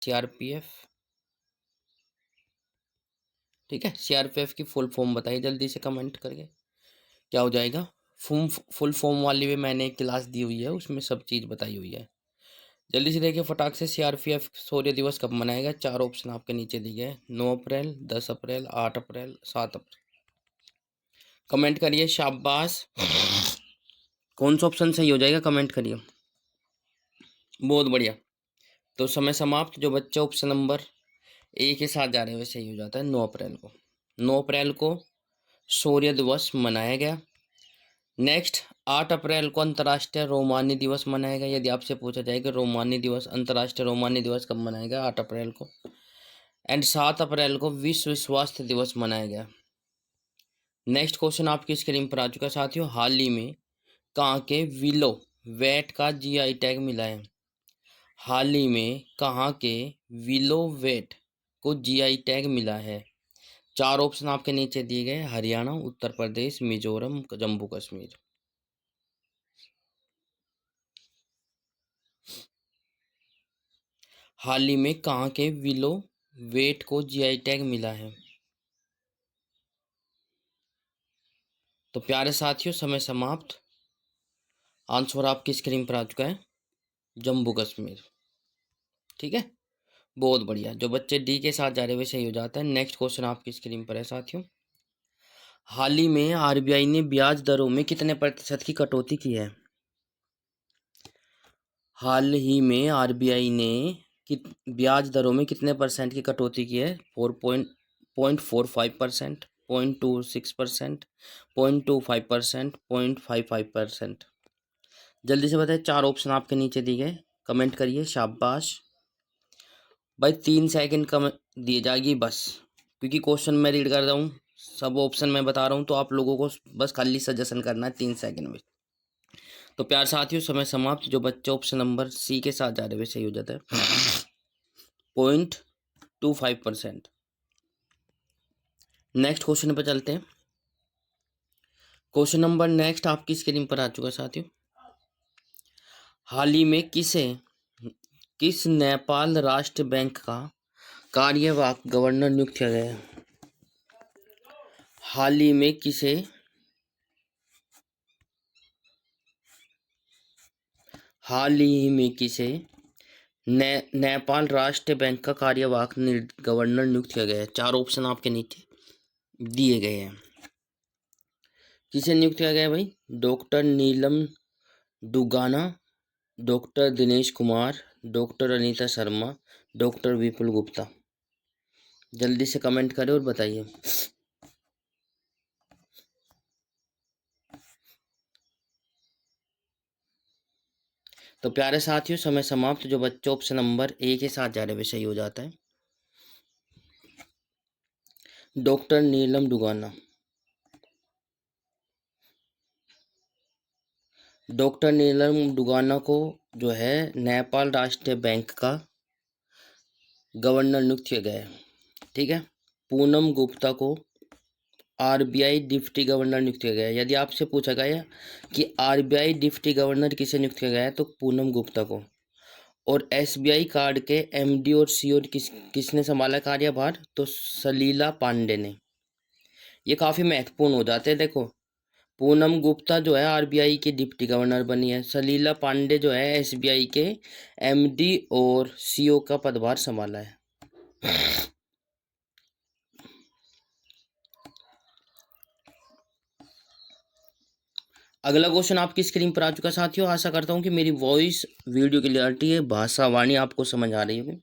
CRPF. ठीक है, CRPF की फुल फॉर्म बताइए जल्दी से कमेंट करके, क्या हो जाएगा। फुल फॉर्म वाली भी मैंने एक क्लास दी हुई है, उसमें सब चीज़ बताई हुई है। जल्दी से देखिए फटाक से, सीआरपीएफ शौर्य दिवस कब मनाएगा। 4 ऑप्शन आपके नीचे दिए गए, 9 अप्रैल, 10 अप्रैल, 8 अप्रैल, 7 अप्रैल। कमेंट करिए, शाबाश। कौन सा ऑप्शन सही हो जाएगा कमेंट करिए। बहुत बढ़िया। तो समय समाप्त। जो बच्चे ऑप्शन नंबर ए के साथ जा रहे हैं सही हो जाता है। 9 अप्रैल को, 9 अप्रैल को शौर्य दिवस मनाया गया। नेक्स्ट, 8 अप्रैल को अंतर्राष्ट्रीय रोमानी दिवस मनाया गया। यदि आपसे पूछा जाए कि रोमानी दिवस, अंतर्राष्ट्रीय रोमानी दिवस कब मनाया गया, 8 अप्रैल को। एंड 7 अप्रैल को विश्व स्वास्थ्य दिवस मनाया गया। नेक्स्ट क्वेश्चन आपकी स्क्रीन पर आ चुका है साथियों। हाल ही में कहाँ के विलो वेट का जीआई टैग मिला है। हाल ही में कहाँ के विलो वेट को जीआई टैग मिला है। 4 ऑप्शन आपके नीचे दिए गए, हरियाणा, उत्तर प्रदेश, मिजोरम, जम्मू कश्मीर। हाल ही में कहाँ के विलो वेट को जीआई टैग मिला है। तो प्यारे साथियों, समय समाप्त। आंसर आपकी स्क्रीन पर आ चुका है, जम्मू कश्मीर। ठीक है, बहुत बढ़िया। जो बच्चे डी के साथ जा रहे हैं सही हो जाता है। नेक्स्ट क्वेश्चन आपकी स्क्रीन पर है साथियों। हाल ही में आरबीआई ने ब्याज दरों में कितने प्रतिशत की कटौती की है। हाल ही में आरबीआई ने ब्याज दरों में कितने परसेंट की कटौती की है। 4.45%, 0.26%, 0.25%, 0.55%। जल्दी से बताइए, 4 ऑप्शन आपके नीचे दिए गए, कमेंट करिए, शाबाश भाई। 3 सेकंड कम दिए जाएगी बस, क्योंकि क्वेश्चन मैं रीड कर रहा हूँ, सब ऑप्शन मैं बता रहा हूँ, तो आप लोगों को बस खाली सजेशन करना है 3 सेकंड में। तो प्यार साथियों, समय समाप्त। जो बच्चे ऑप्शन नंबर सी के साथ जा रहे हैं सही हो जाता है, 0.25%। नेक्स्ट क्वेश्चन पर चलते हैं। क्वेश्चन नंबर नेक्स्ट आपकी स्क्रीन पर आ चुका है साथियों। हाल ही में किस नेपाल राष्ट्र बैंक का कार्यवाहक गवर्नर नियुक्त किया गया है। हाल ही में किसे नेपाल राष्ट्र बैंक का कार्यवाहक गवर्नर नियुक्त किया गया है। 4 ऑप्शन आपके नीचे दिए गए हैं। किसे नियुक्त किया गया है भाई। Doctor Neelam Dugana, doctor Dinesh Kumar, doctor Anita Sharma, doctor Vipul Gupta. जल्दी से कमेंट करें और बताइए। तो प्यारे साथियों, समय समाप्त। जो बच्चे ऑप्शन नंबर ए के साथ जा रहे हैं सही हो जाता है, डॉक्टर नीलम दुगाना। डॉक्टर नीलम दुगाना को जो है नेपाल राष्ट्रीय बैंक का गवर्नर नियुक्त किया गया है। ठीक है, पूनम गुप्ता को आरबीआई डिप्टी गवर्नर नियुक्त किया गया है। यदि आपसे पूछा गया कि आरबीआई डिप्टी गवर्नर किसे नियुक्त किया गया है, तो पूनम गुप्ता को। और एसबीआई कार्ड के एमडी और सीओ किसने संभाला कार्यभार, तो सलीला पांडे ने। ये काफ़ी महत्वपूर्ण हो जाते हैं। देखो, पूनम गुप्ता जो है आरबीआई की डिप्टी गवर्नर बनी है, सलीला पांडे जो है एसबीआई के एमडी और सीओ का पदभार संभाला है। अगला क्वेश्चन आपकी स्क्रीन पर आ चुका साथियों। आशा करता हूँ कि मेरी वॉइस वीडियो क्लियरिटी है, भाषा वाणी आपको समझ आ रही होगी।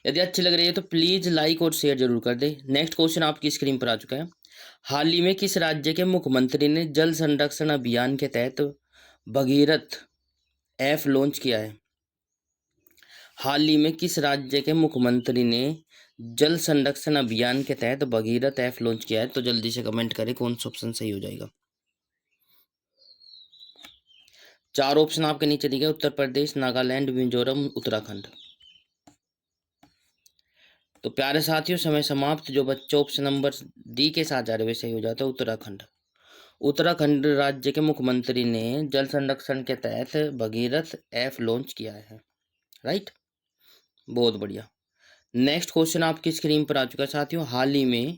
यदि अच्छी लग रही है तो प्लीज़ लाइक और शेयर जरूर कर दें। नेक्स्ट क्वेश्चन आपकी स्क्रीन पर आ चुका है। हाल ही में किस राज्य के मुख्यमंत्री ने जल संरक्षण अभियान के तहत भगीरथ ऐप लॉन्च किया है। हाल ही में किस राज्य के मुख्यमंत्री ने जल संरक्षण अभियान के तहत भगीरथ ऐप लॉन्च किया है। तो जल्दी से कमेंट करें कौन सा ऑप्शन सही हो जाएगा। 4 ऑप्शन आपके नीचे दिए गए, उत्तर प्रदेश, नागालैंड, मिजोरम, उत्तराखंड। तो प्यारे साथियों, समय समाप्त। जो बच्चे ऑप्शन नंबर डी के साथ जा रहे सही हो जाता है, उत्तराखंड। उत्तराखंड राज्य के मुख्यमंत्री ने जल संरक्षण के तहत भगीरथ ऐप लॉन्च किया है। राइट, बहुत बढ़िया। नेक्स्ट क्वेश्चन आपकी स्क्रीन पर आ चुका है साथियों। हाल ही में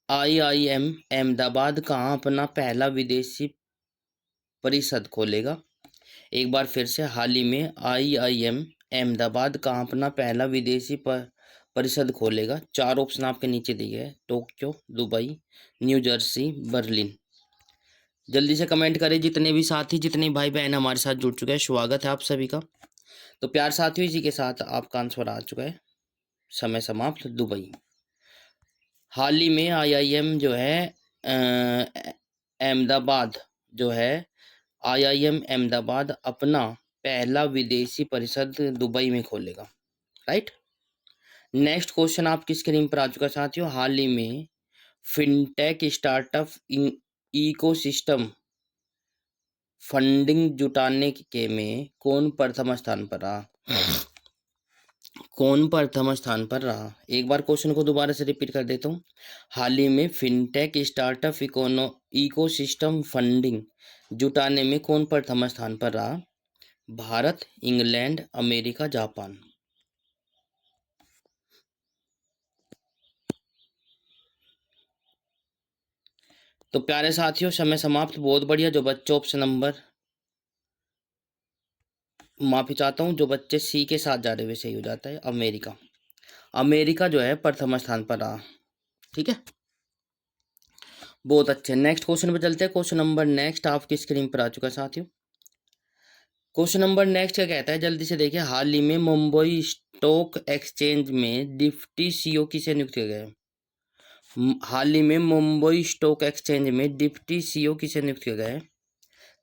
IIM अहमदाबाद कहाँ अपना पहला विदेशी परिषद खोलेगा? एक बार फिर से, हाल ही में IIM अहमदाबाद कहाँ अपना पहला विदेशी परिषद खोलेगा? 4 ऑप्शन आपके नीचे दिए गए हैं, Tokyo, Dubai, new Jersey, Berlin. जल्दी से कमेंट करें जितने भी साथी, जितने भाई बहन हमारे साथ जुड़ चुके हैं, स्वागत है आप सभी का। तो प्यार साथियों, इसी के साथ आपका आंसर आ चुका है, समय समाप्त, दुबई। हाल ही में IIM जो है अहमदाबाद जो है IIM अहमदाबाद अपना पहला विदेशी परिषद दुबई में खोलेगा, राइट। नेक्स्ट क्वेश्चन आपकी स्क्रीन पर आ चुका है साथियों। हाल ही में फिनटेक स्टार्टअप इकोसिस्टम फंडिंग जुटाने के में कौन प्रथम स्थान पर रहा? कौन प्रथम स्थान पर रहा? एक बार क्वेश्चन को दोबारा से रिपीट कर देता हूँ। हाल ही में फिनटेक स्टार्टअप इकोसिस्टम फंडिंग जुटाने में कौन प्रथम स्थान पर रहा? Bharat, England, America, Japan. तो प्यारे साथियों, समय समाप्त, बहुत बढ़िया। जो बच्चे ऑप्शन नंबर, माफी चाहता हूँ, जो बच्चे सी के साथ जा रहे हुए सही हो जाता है, अमेरिका। अमेरिका जो है प्रथम स्थान पर रहा, ठीक है, बहुत अच्छे। नेक्स्ट क्वेश्चन पे चलते हैं। क्वेश्चन नंबर नेक्स्ट आपकी स्क्रीन पर आ चुका है साथियों। क्वेश्चन नंबर नेक्स्ट क्या कहता है, जल्दी से देखिए। हाल ही में मुंबई स्टॉक एक्सचेंज में डिप्टी CEO किसे नियुक्त किया गया है? हाल ही में मुंबई स्टॉक एक्सचेंज में डिप्टी CEO किसे नियुक्त किया गया है?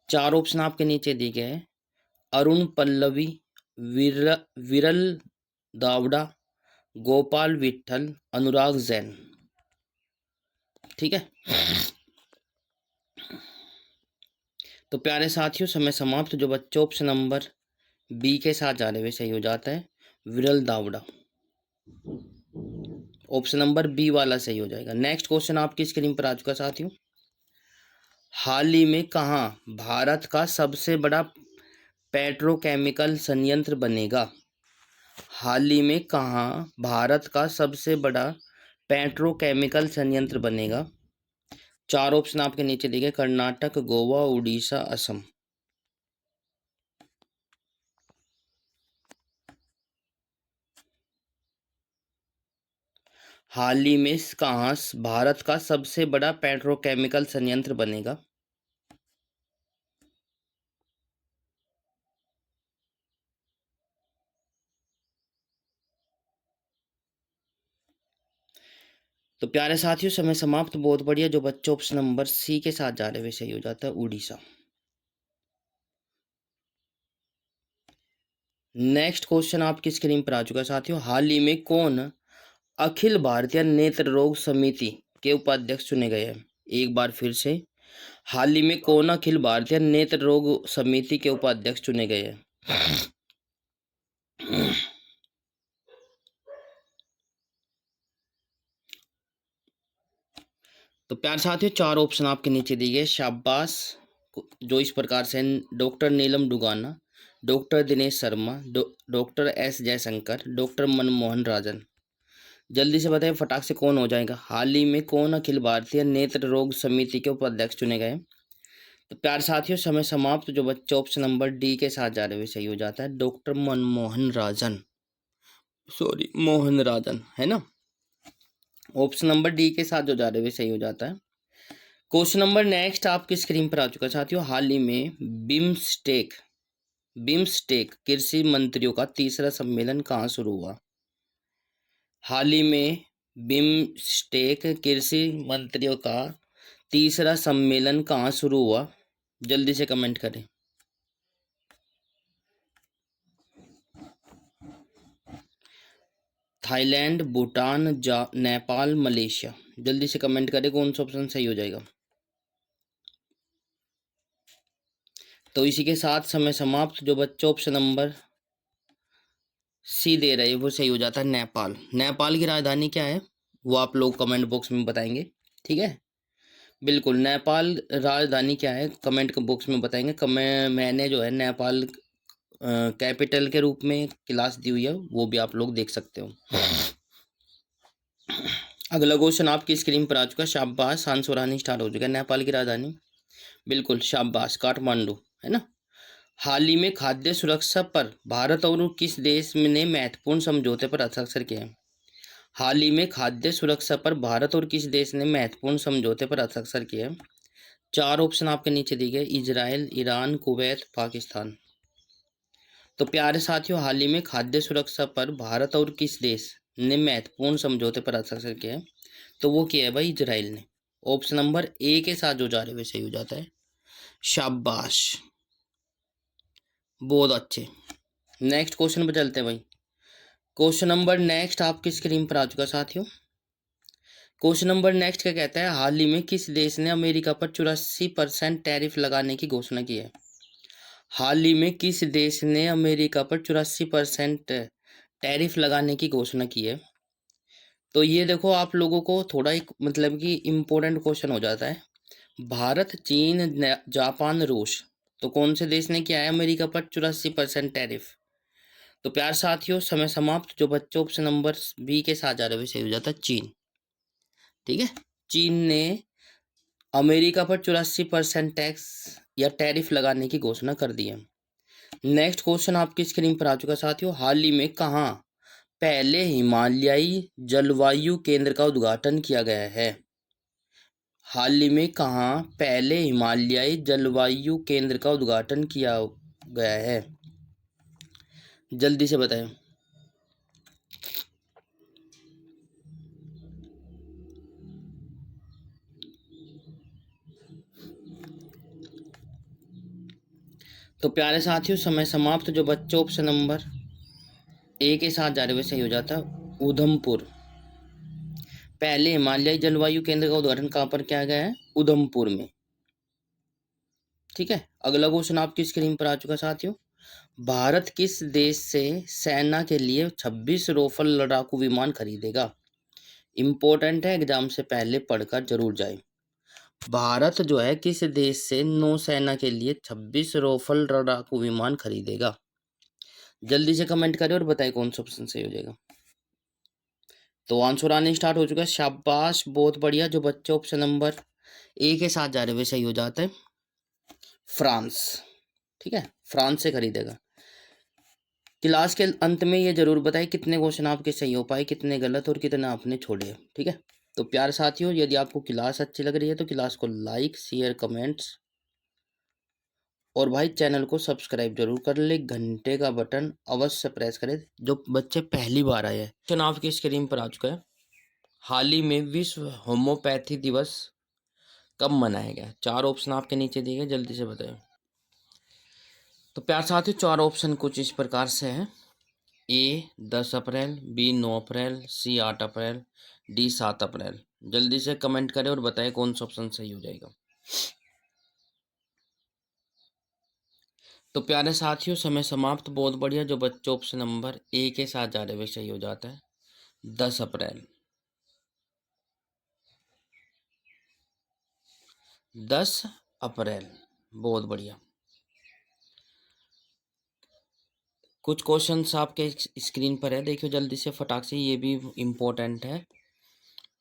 4 ऑप्शन आपके नीचे दिए गए हैं, अरुण पल्लवी, विरल दावड़ा, गोपाल विट्ठल, अनुराग जैन, ठीक है। तो प्यारे साथियों, समय समाप्त। जो बच्चे ऑप्शन नंबर बी के साथ जा रहे हुए सही हो जाता है, विरल दावड़ा। ऑप्शन नंबर बी वाला सही हो जाएगा। नेक्स्ट क्वेश्चन आपकी स्क्रीन पर आ चुका साथियों। हाल ही में कहाँ भारत का सबसे बड़ा पेट्रोकेमिकल संयंत्र बनेगा? हाल ही में कहाँ भारत का सबसे बड़ा पेट्रोकेमिकल संयंत्र बनेगा? 4 ऑप्शन आपके नीचे दिए गए, कर्नाटक, गोवा, उड़ीसा, असम। हाल ही में कहाँ भारत का सबसे बड़ा पेट्रोकेमिकल संयंत्र बनेगा? तो प्यारे साथियों, समय समाप्त, बहुत बढ़िया। जो बच्चे ऑप्शन नंबर सी के साथ जा रहे हैं सही हो जाता है, उड़ीसा। नेक्स्ट क्वेश्चन आपकी स्क्रीन पर आ चुका है साथियों। हाल ही में कौन अखिल भारतीय नेत्र रोग समिति के उपाध्यक्ष चुने गए हैं? एक बार फिर से, हाल ही में कौन अखिल भारतीय नेत्र रोग समिति के उपाध्यक्ष चुने गए हैं? तो प्यार साथियों, 4 ऑप्शन आपके नीचे दिए गए, शाबाश। जो इस प्रकार से, doctor Neelam Dugana, doctor Dinesh Sharma, doctor S Jaishankar, doctor Manmohan Rajan. जल्दी से बताइए फटाक से कौन हो जाएगा? हाल ही में कौन अखिल भारतीय नेत्र रोग समिति के उपाध्यक्ष चुने गए? तो प्यार साथियों, समय समाप्त। जो बच्चे ऑप्शन नंबर डी के साथ जा रहे हुए सही हो जाता है, डॉक्टर मनमोहन राजन, सॉरी मोहन राजन, है ना। ऑप्शन नंबर डी के साथ जो जा रहे हुए सही हो जाता है। क्वेश्चन नंबर नेक्स्ट आपकी स्क्रीन पर आ चुका है साथियों। हाल ही में बिम्स्टेक कृषि मंत्रियों का तीसरा सम्मेलन कहाँ शुरू हुआ? हाल ही में बिम्स्टेक कृषि मंत्रियों का तीसरा सम्मेलन कहाँ शुरू हुआ? जल्दी से कमेंट करें। Thailand, Bhutan, Nepal, Malaysia. जल्दी से कमेंट करें कौन सा ऑप्शन सही हो जाएगा। तो इसी के साथ समय समाप्त। जो बच्चे ऑप्शन नंबर सी दे रहे हैं वो सही हो जाता है, नेपाल। नेपाल की राजधानी क्या है वो आप लोग कमेंट बॉक्स में बताएंगे, ठीक है। बिल्कुल, नेपाल राजधानी क्या है कमेंट बॉक्स में बताएंगे। मैंने जो है नेपाल कैपिटल के रूप में क्लास दी हुई है, वो भी आप लोग देख सकते हो। अगला क्वेश्चन आपकी स्क्रीन पर आ चुका है। शाबाश, सांसोरानी स्टार्ट हो चुका है। नेपाल की राजधानी, बिल्कुल शाबाश, काठमांडू है ना। हाल ही में खाद्य सुरक्षा पर भारत और किस देश ने महत्वपूर्ण समझौते पर हस्ताक्षर किए हैं? हाल ही में खाद्य सुरक्षा पर भारत और किस देश ने महत्वपूर्ण समझौते पर हस्ताक्षर किए हैं? चार ऑप्शन आपके नीचे दिए गए, इजराइल, ईरान, कुवैत, पाकिस्तान। तो प्यारे साथियों, हाल ही में खाद्य सुरक्षा पर भारत और किस देश ने महत्वपूर्ण समझौते पर हस्ताक्षर किया है? तो वो किया है भाई इजराइल ने। ऑप्शन नंबर ए के साथ जो जा रहे वैसे ही हो जाता है। शाबाश, बहुत अच्छे। नेक्स्ट क्वेश्चन पर चलते हैं भाई। क्वेश्चन नंबर नेक्स्ट आपकी स्क्रीन पर आ चुका साथियों। क्वेश्चन नंबर नेक्स्ट क्या कहता है? हाल ही में किस देश ने अमेरिका पर 84% टैरिफ लगाने की घोषणा की है? हाल ही में किस देश ने अमेरिका पर 84% टैरिफ लगाने की घोषणा की है? तो ये देखो, आप लोगों को थोड़ा एक मतलब कि इम्पोर्टेंट क्वेश्चन हो जाता है। भारत, चीन, जापान, रूस, तो कौन से देश ने किया है अमेरिका पर 84% टैरिफ? तो प्यार साथियों, समय समाप्त। जो बच्चे ऑप्शन नंबर बी के साथ जा रहे हैं सही हो जाता है चीन। ठीक है, चीन ने अमेरिका पर 84% टैक्स या टैरिफ लगाने की घोषणा कर दी है। नेक्स्ट क्वेश्चन आपकी स्क्रीन पर आ चुका साथियों। हाल ही में कहाँ पहले हिमालयी जलवायु केंद्र का उद्घाटन किया गया है? हाल ही में कहाँ पहले हिमालयी जलवायु केंद्र का उद्घाटन किया गया है? जल्दी से बताएं। तो प्यारे साथियों, समय समाप्त। जो बच्चे ऑप्शन नंबर ए के साथ जा रहे वैसे ही हो जाता है उधमपुर। पहले हिमालयी जलवायु केंद्र का उद्घाटन कहाँ पर किया गया है? उधमपुर में। ठीक है, अगला क्वेश्चन आपकी स्क्रीन पर आ चुका साथियों। भारत किस देश से सेना के लिए 26 राफेल लड़ाकू विमान खरीदेगा? इंपॉर्टेंट है, एग्जाम से पहले पढ़कर जरूर जाए। भारत जो है किस देश से नौसेना के लिए 26 राफेल लड़ाकू विमान खरीदेगा? जल्दी से कमेंट करें और बताएं कौन सा ऑप्शन सही हो जाएगा। तो आंसर आने स्टार्ट हो चुका है। शाबाश, बहुत बढ़िया। जो बच्चे ऑप्शन नंबर ए के साथ जा रहे वे सही हो जाते हैं फ्रांस। ठीक है, फ्रांस से खरीदेगा। क्लास के अंत में ये जरूर बताएं कितने क्वेश्चन आपके सही हो पाए, कितने गलत और कितने आपने छोड़े। ठीक है, तो प्यारे साथियों, यदि आपको क्लास अच्छी लग रही है तो क्लास को लाइक, शेयर, कमेंट्स और भाई चैनल को सब्सक्राइब जरूर कर ले। घंटे का बटन अवश्य प्रेस करें। जो बच्चे पहली बार आए हैं, क्वेश्चन आपकी स्क्रीन पर आ चुका है। हाल ही में विश्व होम्योपैथी दिवस कब मनाया गया? चार ऑप्शन आपके नीचे दिए गए, जल्दी से बताएं। तो प्यार साथियों, चार ऑप्शन कुछ इस प्रकार से हैं। ए 10 अप्रैल, बी 9 अप्रैल, सी 8 अप्रैल, डी 7 अप्रैल। जल्दी से कमेंट करें और बताएं कौन सा ऑप्शन सही हो जाएगा। तो प्यारे साथियों, समय समाप्त। बहुत बढ़िया। जो बच्चे ऑप्शन नंबर ए के साथ जा रहे वे सही हो जाता है 10 अप्रैल। 10 अप्रैल, बहुत बढ़िया। कुछ क्वेश्चंस आपके स्क्रीन पर है, देखियो जल्दी से फटाक से, ये भी इम्पोर्टेंट है।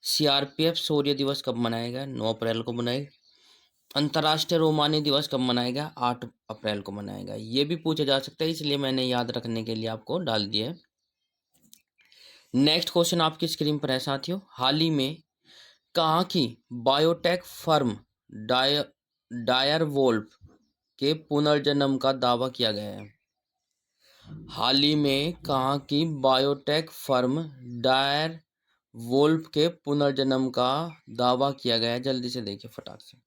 सीआरपीएफ शौर्य दिवस कब मनाएगा? 9 अप्रैल को मनाएगा। अंतर्राष्ट्रीय रोमानी दिवस कब मनाएगा? 8 अप्रैल को मनाएगा। ये भी पूछा जा सकता है, इसलिए मैंने याद रखने के लिए आपको डाल दिया है। नेक्स्ट क्वेश्चन आपकी स्क्रीन पर है साथियों। हाल ही में कहाँ की बायोटेक फर्म डायर वोल्फ के पुनर्जन्म का दावा किया गया है? हाल ही में कहाँ की बायोटेक फर्म डायर वोल्फ के पुनर्जन्म का दावा किया गया है? जल्दी से देखिए फटाक से।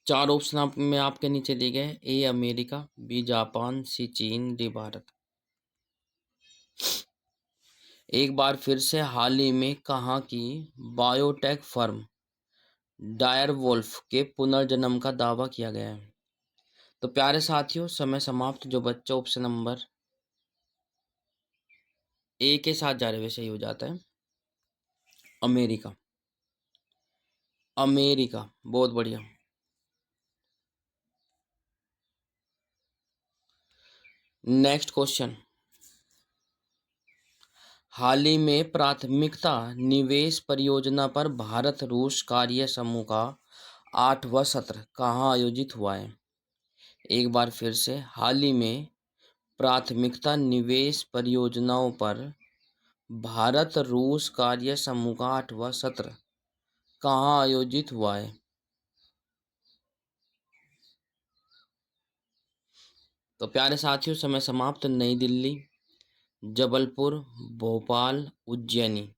चार ऑप्शन आप में आपके नीचे दिए गए। ए अमेरिका, बी जापान, सी चीन, डी भारत। एक बार फिर से, हाल ही में कहाँ की बायोटेक फर्म डायर वोल्फ के पुनर्जन्म का दावा किया गया है? तो प्यारे साथियों, समय समाप्त। जो बच्चे ऑप्शन नंबर ए के साथ जा रहे वैसे ही हो जाता है अमेरिका। अमेरिका, बहुत बढ़िया। नेक्स्ट क्वेश्चन, हाल ही में प्राथमिकता निवेश परियोजना पर भारत रूस कार्य समूह का 8वां सत्र कहाँ आयोजित हुआ है? एक बार फिर से, हाल ही में प्राथमिकता निवेश परियोजनाओं पर भारत रूस कार्य समूह का 8वां सत्र कहाँ आयोजित हुआ है? तो प्यारे साथियों, समय समाप्त। नई दिल्ली, जबलपुर, भोपाल, उज्जैनी।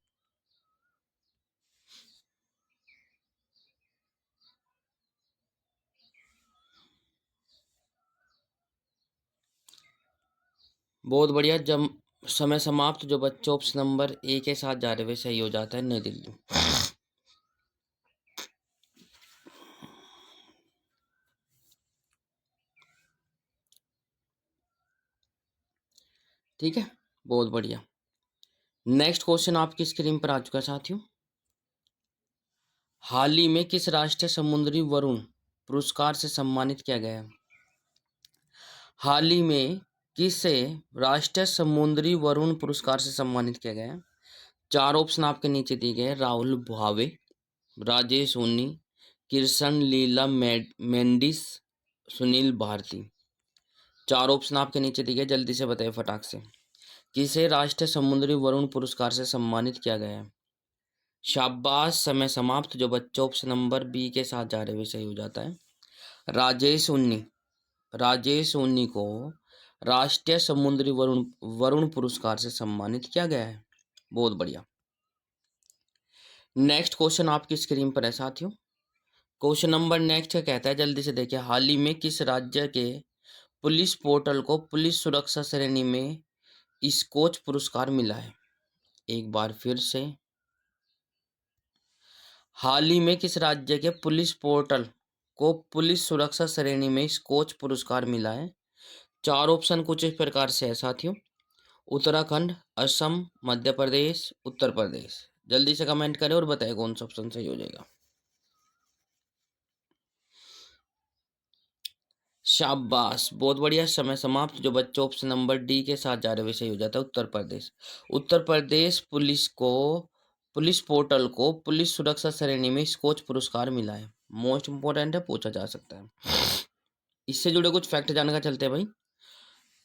बहुत बढ़िया। जब समय समाप्त, जो बच्चे ऑप्शन नंबर ए के साथ जा रहे वे सही हो जाता है, नई दिल्ली। ठीक है, बहुत बढ़िया। नेक्स्ट क्वेश्चन आपकी स्क्रीन पर आ चुका है साथियों। हाल ही में किस राष्ट्रीय समुद्री वरुण पुरस्कार से सम्मानित किया गया है? हाल ही में किसे राष्ट्रीय समुद्री वरुण पुरस्कार से सम्मानित किया गया है? 4 ऑप्शन आपके नीचे दिए गए हैं। राहुल भावे, राजेश उन्नी, किशन लीला मेंडिस, सुनील भारती। 4 ऑप्शन आपके नीचे दिए गए, जल्दी से बताइए फटाक से। किसे राष्ट्रीय समुद्री वरुण पुरस्कार से सम्मानित किया गया है? शाबाश, समय समाप्त। जो बच्चे ऑप्शन नंबर बी के साथ जा रहे हुए सही हो जाता है। राजेश उन्नी को राष्ट्रीय समुद्री वरुण वरुण पुरस्कार से सम्मानित किया गया है। बहुत बढ़िया। नेक्स्ट क्वेश्चन आपकी स्क्रीन पर है साथियों। क्वेश्चन नंबर नेक्स्ट कहता है, जल्दी से देखिए, हाल ही में किस राज्य के पुलिस पोर्टल को पुलिस सुरक्षा श्रेणी में स्कोच पुरस्कार मिला है? एक बार फिर से, हाल ही में किस राज्य के पुलिस पोर्टल को पुलिस सुरक्षा श्रेणी में स्कोच पुरस्कार मिला है? 4 ऑप्शन कुछ इस प्रकार से है साथियों। उत्तराखंड, असम, मध्य प्रदेश, उत्तर प्रदेश। जल्दी से कमेंट करें और बताएं कौन सा ऑप्शन सही हो जाएगा। शाबाश, बहुत बढ़िया। समय समाप्त। जो बच्चे ऑप्शन नंबर डी के साथ जा रहे हैं सही हो जाता है, उत्तर प्रदेश। उत्तर प्रदेश पुलिस पोर्टल को पुलिस सुरक्षा श्रेणी में स्कोच पुरस्कार मिला है। मोस्ट इंपोर्टेंट है, पूछा जा सकता है। इससे जुड़े कुछ फैक्ट जानकर चलते हैं भाई।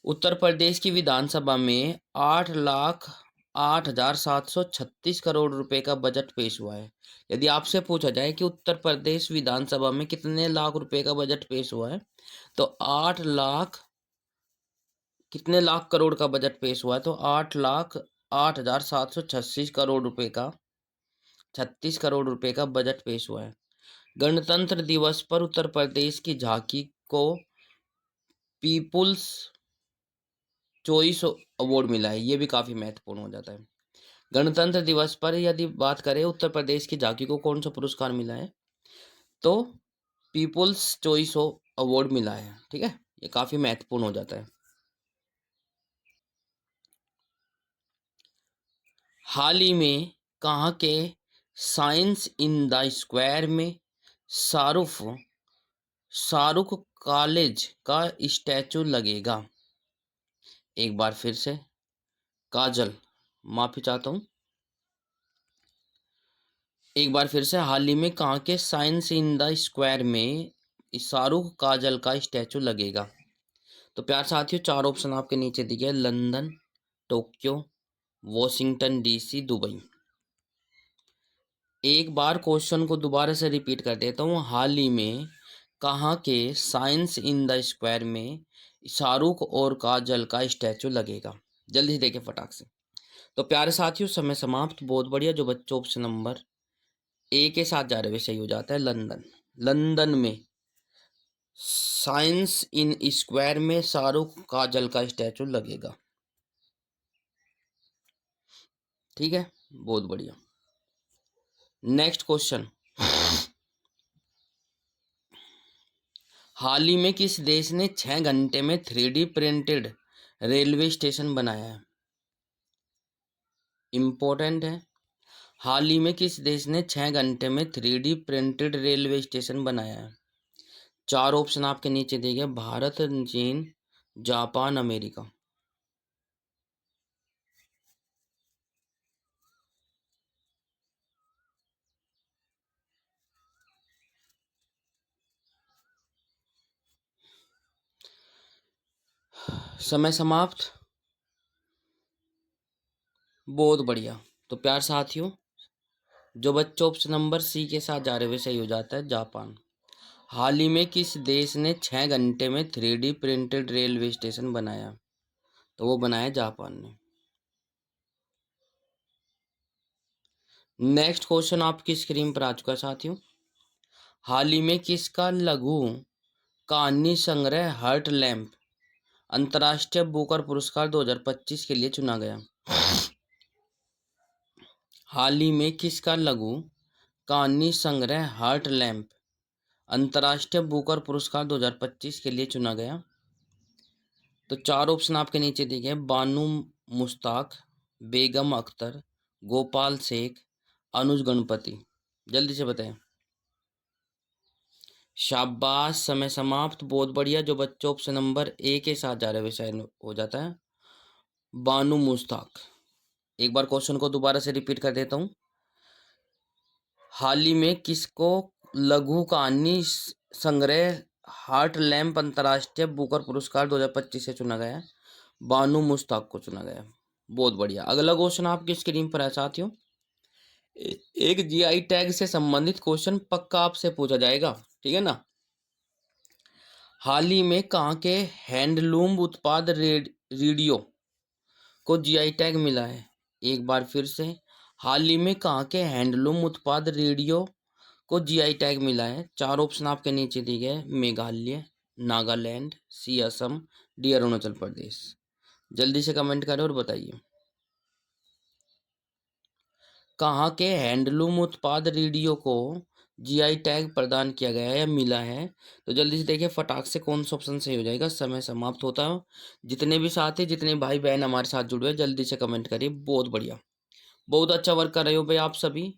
उत्तर प्रदेश की विधानसभा में 8,08,736 करोड़ रुपए का बजट पेश हुआ है। यदि आपसे पूछा जाए कि उत्तर प्रदेश विधानसभा में कितने लाख रुपए का बजट पेश हुआ है, तो 8 लाख करोड़ का बजट पेश हुआ है। तो 8,08,736 करोड़ रुपए का बजट पेश हुआ है। गणतंत्र दिवस पर उत्तर प्रदेश की झांकी को पीपुल्स चॉइस अवार्ड मिला है। ये भी काफी महत्वपूर्ण हो जाता है। गणतंत्र दिवस पर यदि बात करें, उत्तर प्रदेश की झांकी को कौन सा पुरस्कार मिला है? तो पीपुल्स चॉइस अवार्ड मिला है। ठीक है, ये काफी महत्वपूर्ण हो जाता है। हाल ही में कहाँ के साइंस इन द स्क्वायर में शाहरुख शाहरुख कॉलेज का स्टैचू लगेगा? एक बार फिर से, काजल, माफी चाहता हूँ। एक बार फिर से, हाल ही में कहाँ के साइंस इन द स्क्वायर में शाहरुख काजल का स्टैचू लगेगा? तो प्यार साथियों, 4 ऑप्शन आपके नीचे दिए, London, Tokyo, Washington DC, Dubai. एक बार क्वेश्चन को दोबारा से रिपीट कर देता हूँ। हाल ही में कहाँ के साइंस इन द स्क्वायर में शाहरुख और काजल का स्टैचू लगेगा? जल्दी से देखिए फटाक से। तो प्यारे साथियों, समय समाप्त। बहुत बढ़िया। जो बच्चों ऑप्शन नंबर ए के साथ जा रहे हुए सही हो जाता है, लंदन। लंदन में साइंस इन स्क्वायर में शाहरुख काजल का स्टैचू लगेगा। ठीक है, बहुत बढ़िया। नेक्स्ट क्वेश्चन, हाल ही में किस देश ने 6 घंटे में 3D प्रिंटेड रेलवे स्टेशन बनाया है? इंपॉर्टेंट है। हाल ही में किस देश ने 6 घंटे में 3D प्रिंटेड रेलवे स्टेशन बनाया है? 4 ऑप्शन आपके नीचे दिए गए, भारत, चीन, जापान, अमेरिका। समय समाप्त। बहुत बढ़िया। तो प्यार साथियों, जो बच्चे ऑप्शन नंबर सी के साथ जा रहे हुए सही हो जाता है, जापान। हाल ही में किस देश ने 6 घंटे में 3D प्रिंटेड रेलवे स्टेशन बनाया? तो वो बनाया जापान ने। नेक्स्ट क्वेश्चन आपकी स्क्रीन पर आ चुका है साथियों। हाल ही में किसका लघु कहानी संग्रह हर्ट लैम्प अंतर्राष्ट्रीय बुकर पुरस्कार 2025 के लिए चुना गया? हाल ही में किसका लघु कहानी संग्रह हर्ट लैम्प अंतर्राष्ट्रीय बुकर पुरस्कार 2025 के लिए चुना गया? तो 4 ऑप्शन आपके नीचे दिए गए। बानू मुश्ताक, बेगम अख्तर, गोपाल शेख, अनुज गणपति। जल्दी से बताएं। शाबाश, समय समाप्त। बहुत बढ़िया। जो बच्चे ऑप्शन नंबर ए के साथ जा रहे हैं वैसा हो जाता है, बानू मुश्ताक। एक बार क्वेश्चन को दोबारा से रिपीट कर देता हूं। हाल ही में किसको लघु कहानी संग्रह हार्ट लैम्प अंतर्राष्ट्रीय बुकर पुरस्कार 2025 से चुना गया है? बानू मुश्ताक को चुना गया। बहुत बढ़िया। अगला क्वेश्चन आपकी स्क्रीन पर है साथियों। एक जीआई टैग से संबंधित क्वेश्चन पक्का आपसे पूछा जाएगा, ठीक है ना। हाल ही में कहाँ के हैंडलूम उत्पाद रेडियो को जीआई टैग मिला है? एक बार फिर से, हाल ही में कहाँ के हैंडलूम उत्पाद रेडियो को जीआई टैग मिला है? 4 ऑप्शन आपके नीचे दिए गए। मेघालय, नागालैंड, सी असम, डी अरुणाचल प्रदेश। जल्दी से कमेंट करें और बताइए कहाँ के हैंडलूम उत्पाद रेडियो को जीआई टैग प्रदान किया गया है या मिला है? तो जल्दी से देखिए फटाक से कौन सा ऑप्शन सही हो जाएगा। समय समाप्त होता है। जितने भी साथी, जितने भाई बहन हमारे साथ जुड़े हैं, जल्दी से कमेंट करिए। बहुत बढ़िया, बहुत अच्छा वर्क कर रहे हो भाई आप सभी।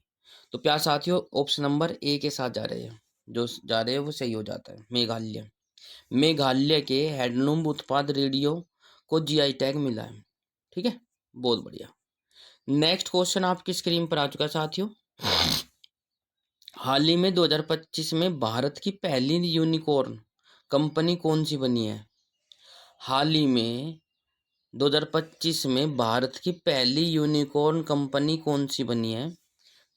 तो प्यार साथियों, ऑप्शन नंबर ए के साथ जा रहे हैं, जो जा रहे हैं वो सही हो जाता है, मेघालय। मेघालय के हैंडलूम उत्पाद रेडियो को जीआई टैग मिला है, ठीक है। बहुत बढ़िया। नेक्स्ट क्वेश्चन आपकी स्क्रीन पर आ चुका है साथियों। हाल ही में 2025 में भारत की पहली यूनिकॉर्न कंपनी कौन सी बनी है? हाल ही में 2025 में भारत की पहली यूनिकॉर्न कंपनी कौन सी बनी है?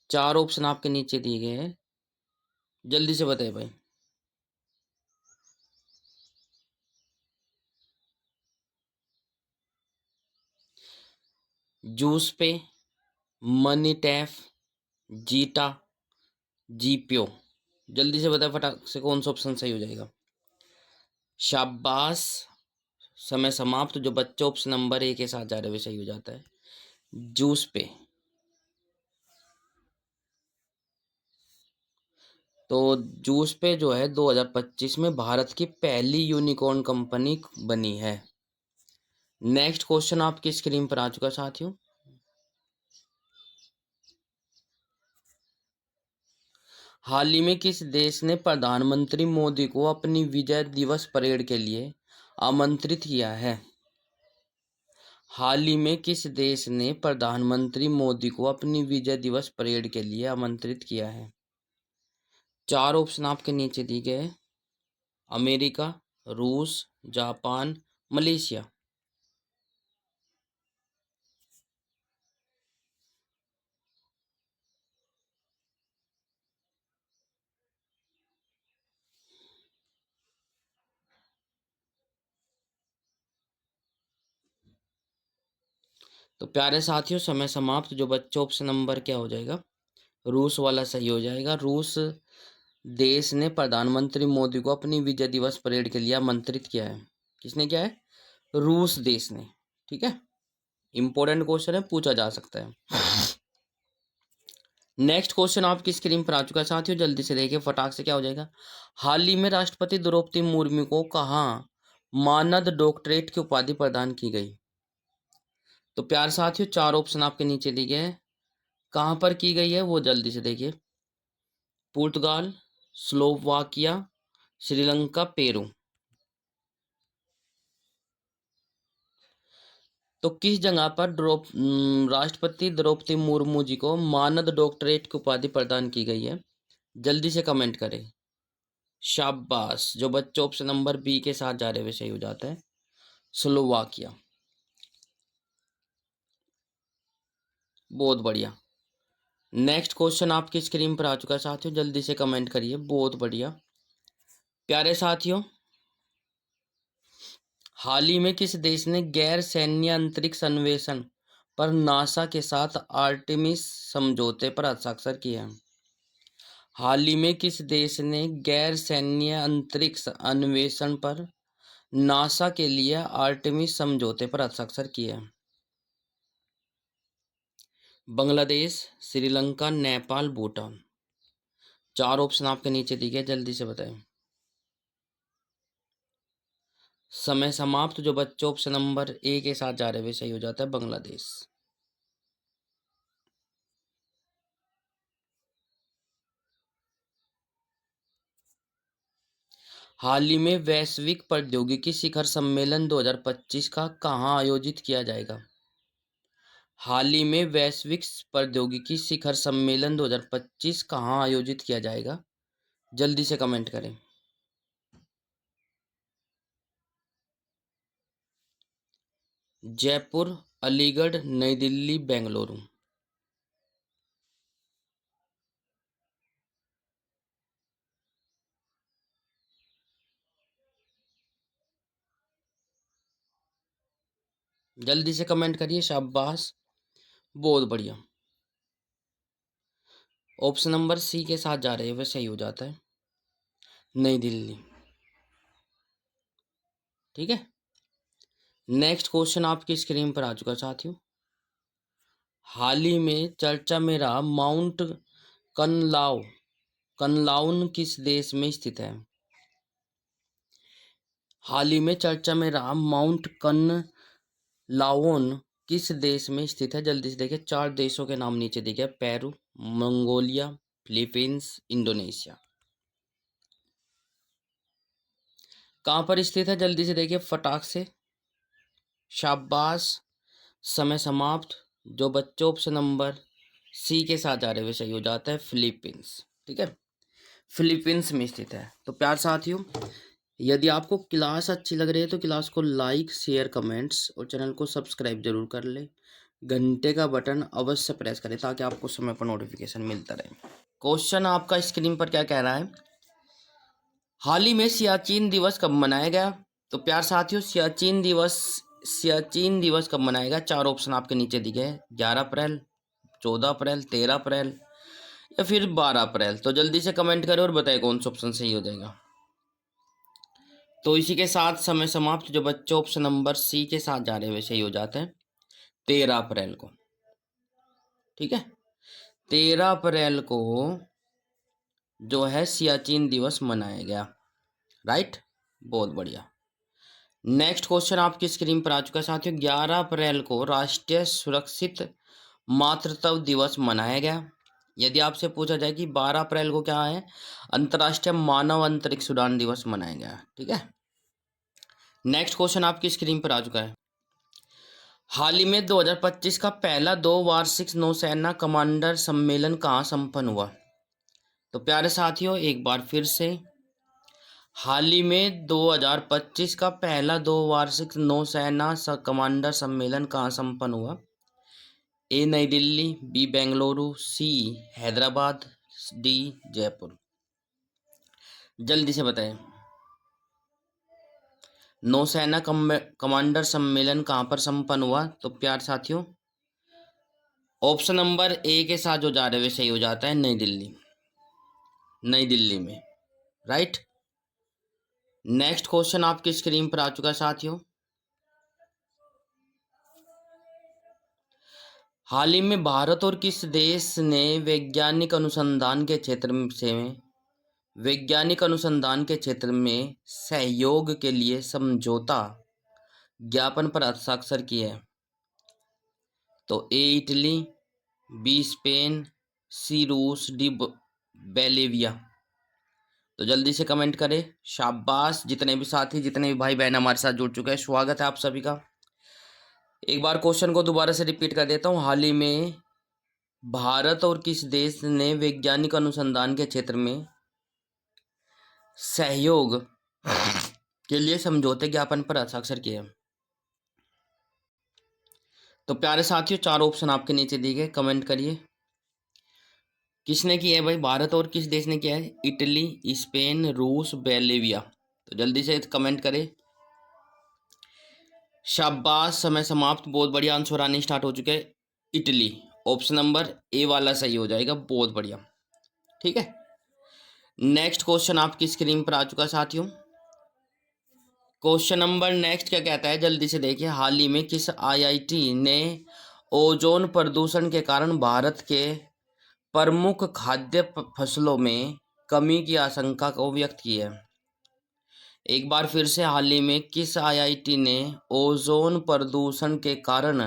4 ऑप्शन आपके नीचे दिए गए हैं, जल्दी से बताइए भाई। जूस पे, मनी टैफ, जीटा, जीपीओ। जल्दी से बताए फटाक से कौन सा ऑप्शन सही हो जाएगा। शाबाश, समय समाप्त। जो बच्चे ऑप्शन नंबर ए के साथ जा रहे हुए सही हो जाता है, जूस पे। तो जूस पे जो है 2025 में भारत की पहली यूनिकॉर्न कंपनी बनी है। नेक्स्ट क्वेश्चन आपकी स्क्रीन पर आ चुका है साथियों। हाल ही में किस देश ने प्रधानमंत्री मोदी को अपनी विजय दिवस परेड के लिए आमंत्रित किया है? हाल ही में किस देश ने प्रधानमंत्री मोदी को अपनी विजय दिवस परेड के लिए आमंत्रित किया है? 4 ऑप्शन आपके नीचे दिए गए। अमेरिका, रूस, जापान, मलेशिया। तो प्यारे साथियों, समय समाप्त। जो बच्चे ऑप्शन नंबर क्या हो जाएगा, रूस वाला सही हो जाएगा। रूस देश ने प्रधानमंत्री मोदी को अपनी विजय दिवस परेड के लिए आमंत्रित किया है। किसने किया है? रूस देश ने, ठीक है। इंपॉर्टेंट क्वेश्चन है, पूछा जा सकता है। नेक्स्ट क्वेश्चन आपकी स्क्रीन पर आ चुका है साथियों, जल्दी से देखिए फटाक से क्या हो जाएगा। हाल ही में राष्ट्रपति द्रौपदी मुर्मू को कहाँ मानद डॉक्टरेट की उपाधि प्रदान की गई? तो प्यार साथियों, 4 ऑप्शन आपके नीचे दिए गए हैं। कहाँ पर की गई है वो जल्दी से देखिए। पुर्तगाल, स्लोवाकिया, श्रीलंका, पेरू। तो किस जगह पर राष्ट्रपति द्रौपदी मुर्मू जी को मानद डॉक्टरेट की उपाधि प्रदान की गई है? जल्दी से कमेंट करें। शाबाश, जो बच्चों ऑप्शन नंबर बी के साथ जा रहे हुए सही हो जाता है, स्लोवाकिया। बहुत बढ़िया। नेक्स्ट क्वेश्चन आपकी स्क्रीन पर आ चुका है साथियों, जल्दी से कमेंट करिए। बहुत बढ़िया प्यारे साथियों, हाल ही में किस देश ने गैर सैन्य अंतरिक्ष अन्वेषण पर नासा के साथ आर्टेमिस समझौते पर हस्ताक्षर किए हैं? हाल ही में किस देश ने गैर सैन्य अंतरिक्ष अन्वेषण पर नासा के लिए आर्टेमिस समझौते पर हस्ताक्षर किए हैं? बांग्लादेश, श्रीलंका, नेपाल, भूटान। 4 ऑप्शन आपके नीचे दिए गए, जल्दी से बताएं। समय समाप्त। जो बच्चों ऑप्शन नंबर ए के साथ जा रहे हुए सही हो जाता है, बांग्लादेश। हाल ही में वैश्विक प्रौद्योगिकी शिखर सम्मेलन 2025 का कहाँ आयोजित किया जाएगा? हाल ही में वैश्विक प्रौद्योगिकी शिखर सम्मेलन 2025 कहाँ आयोजित किया जाएगा? जल्दी से कमेंट करें। जयपुर, अलीगढ़, नई दिल्ली, बेंगलुरु। जल्दी से कमेंट करिए। शाबाश, बहुत बढ़िया। ऑप्शन नंबर सी के साथ जा रहे हैं वह सही हो जाता है, नई दिल्ली। ठीक है। नेक्स्ट क्वेश्चन आपकी स्क्रीन पर आ चुका साथियों। हाल ही में चर्चा में रहा माउंट कनलाउन किस देश में स्थित है? हाल ही में चर्चा में रहा माउंट कनलाउन किस देश में स्थित है? जल्दी से देखिए। 4 देशों के नाम नीचे दिखे, पेरू, मंगोलिया, फिलीपींस, इंडोनेशिया। कहाँ पर स्थित है? जल्दी से देखिए फटाक से। शाबाश, समय समाप्त। जो बच्चों ऑप्शन नंबर सी के साथ जा रहे हुए सही हो जाता है, फिलीपींस। ठीक है, फिलीपींस में स्थित है। तो प्यार साथियों, यदि आपको क्लास अच्छी लग रही है तो क्लास को लाइक, शेयर, कमेंट्स और चैनल को सब्सक्राइब जरूर कर ले। घंटे का बटन अवश्य प्रेस करें ताकि आपको समय पर नोटिफिकेशन मिलता रहे। क्वेश्चन आपका स्क्रीन पर क्या कह रहा है? हाल ही में सियाचिन दिवस कब मनाया गया? तो प्यार साथियों, सियाचिन दिवस कब मनाया गया? 4 ऑप्शन आपके नीचे दिए गए, 11 अप्रैल, 14 अप्रैल, 13 अप्रैल या फिर 12 अप्रैल। तो जल्दी से कमेंट करें और बताएं कौन सा ऑप्शन सही हो जाएगा। तो इसी के साथ समय समाप्त। जो बच्चे ऑप्शन नंबर सी के साथ जा रहे हैं वैसे ही हो जाते हैं, 13 अप्रैल को। ठीक है, 13 अप्रैल को जो है सियाचिन दिवस मनाया गया। राइट, बहुत बढ़िया। नेक्स्ट क्वेश्चन आपकी स्क्रीन पर आ चुका है साथियों। 11 अप्रैल को राष्ट्रीय सुरक्षित मातृत्व दिवस मनाया गया। यदि आपसे पूछा जाए कि 12 अप्रैल को क्या है, अंतर्राष्ट्रीय मानव अंतरिक्ष उड़ान दिवस मनाया गया। ठीक है। नेक्स्ट क्वेश्चन आपकी स्क्रीन पर आ चुका है। हाल ही में 2025 का पहला 2 वार्षिक नौसेना कमांडर सम्मेलन कहाँ संपन्न हुआ? तो प्यारे साथियों, एक बार फिर से, हाल ही में 2025 का पहला 2 वार्षिक नौसेना कमांडर सम्मेलन कहाँ संपन्न हुआ? ए नई दिल्ली, बी बेंगलुरु, सी हैदराबाद, डी जयपुर। जल्दी से बताएं। नौसेना कमांडर सम्मेलन कहाँ पर संपन्न हुआ? तो प्यार साथियों, ऑप्शन नंबर ए के साथ जो जा रहे वे सही हो जाता है, नई दिल्ली। नई दिल्ली में। राइट। नेक्स्ट क्वेश्चन आपकी स्क्रीन पर आ चुका है साथियों। हाल ही में भारत और किस देश ने वैज्ञानिक अनुसंधान के क्षेत्र में सहयोग के लिए समझौता ज्ञापन पर हस्ताक्षर किए हैं? तो ए इटली, बी स्पेन, सी रूस, डी बेलेविया। तो जल्दी से कमेंट करें। शाबाश, जितने भी साथी, जितने भी भाई बहन हमारे साथ जुड़ चुके हैं, स्वागत है आप सभी का। एक बार क्वेश्चन को दोबारा से रिपीट कर देता हूँ। हाल ही में भारत और किस देश ने वैज्ञानिक अनुसंधान के क्षेत्र में सहयोग के लिए समझौते ज्ञापन पर हस्ताक्षर किए हैं? तो प्यारे साथियों, 4 ऑप्शन आपके नीचे दिए गए, कमेंट करिए। किसने किया है भाई? भारत और किस देश ने किया है? इटली, स्पेन, रूस, बोलिविया। तो जल्दी से कमेंट करें। शाबाश, समय समाप्त। बहुत बढ़िया, आंसर आने स्टार्ट हो चुके हैं। इटली, ऑप्शन नंबर ए वाला सही हो जाएगा। बहुत बढ़िया, ठीक है। नेक्स्ट क्वेश्चन आपकी स्क्रीन पर आ चुका है साथियों। क्वेश्चन नंबर नेक्स्ट क्या कहता है, जल्दी से देखिए। हाल ही में किस आईआईटी ने ओजोन प्रदूषण के कारण भारत के प्रमुख खाद्य फसलों में कमी की आशंका को व्यक्त की है? एक बार फिर से, हाल ही में किस आईआईटी ने ओजोन प्रदूषण के कारण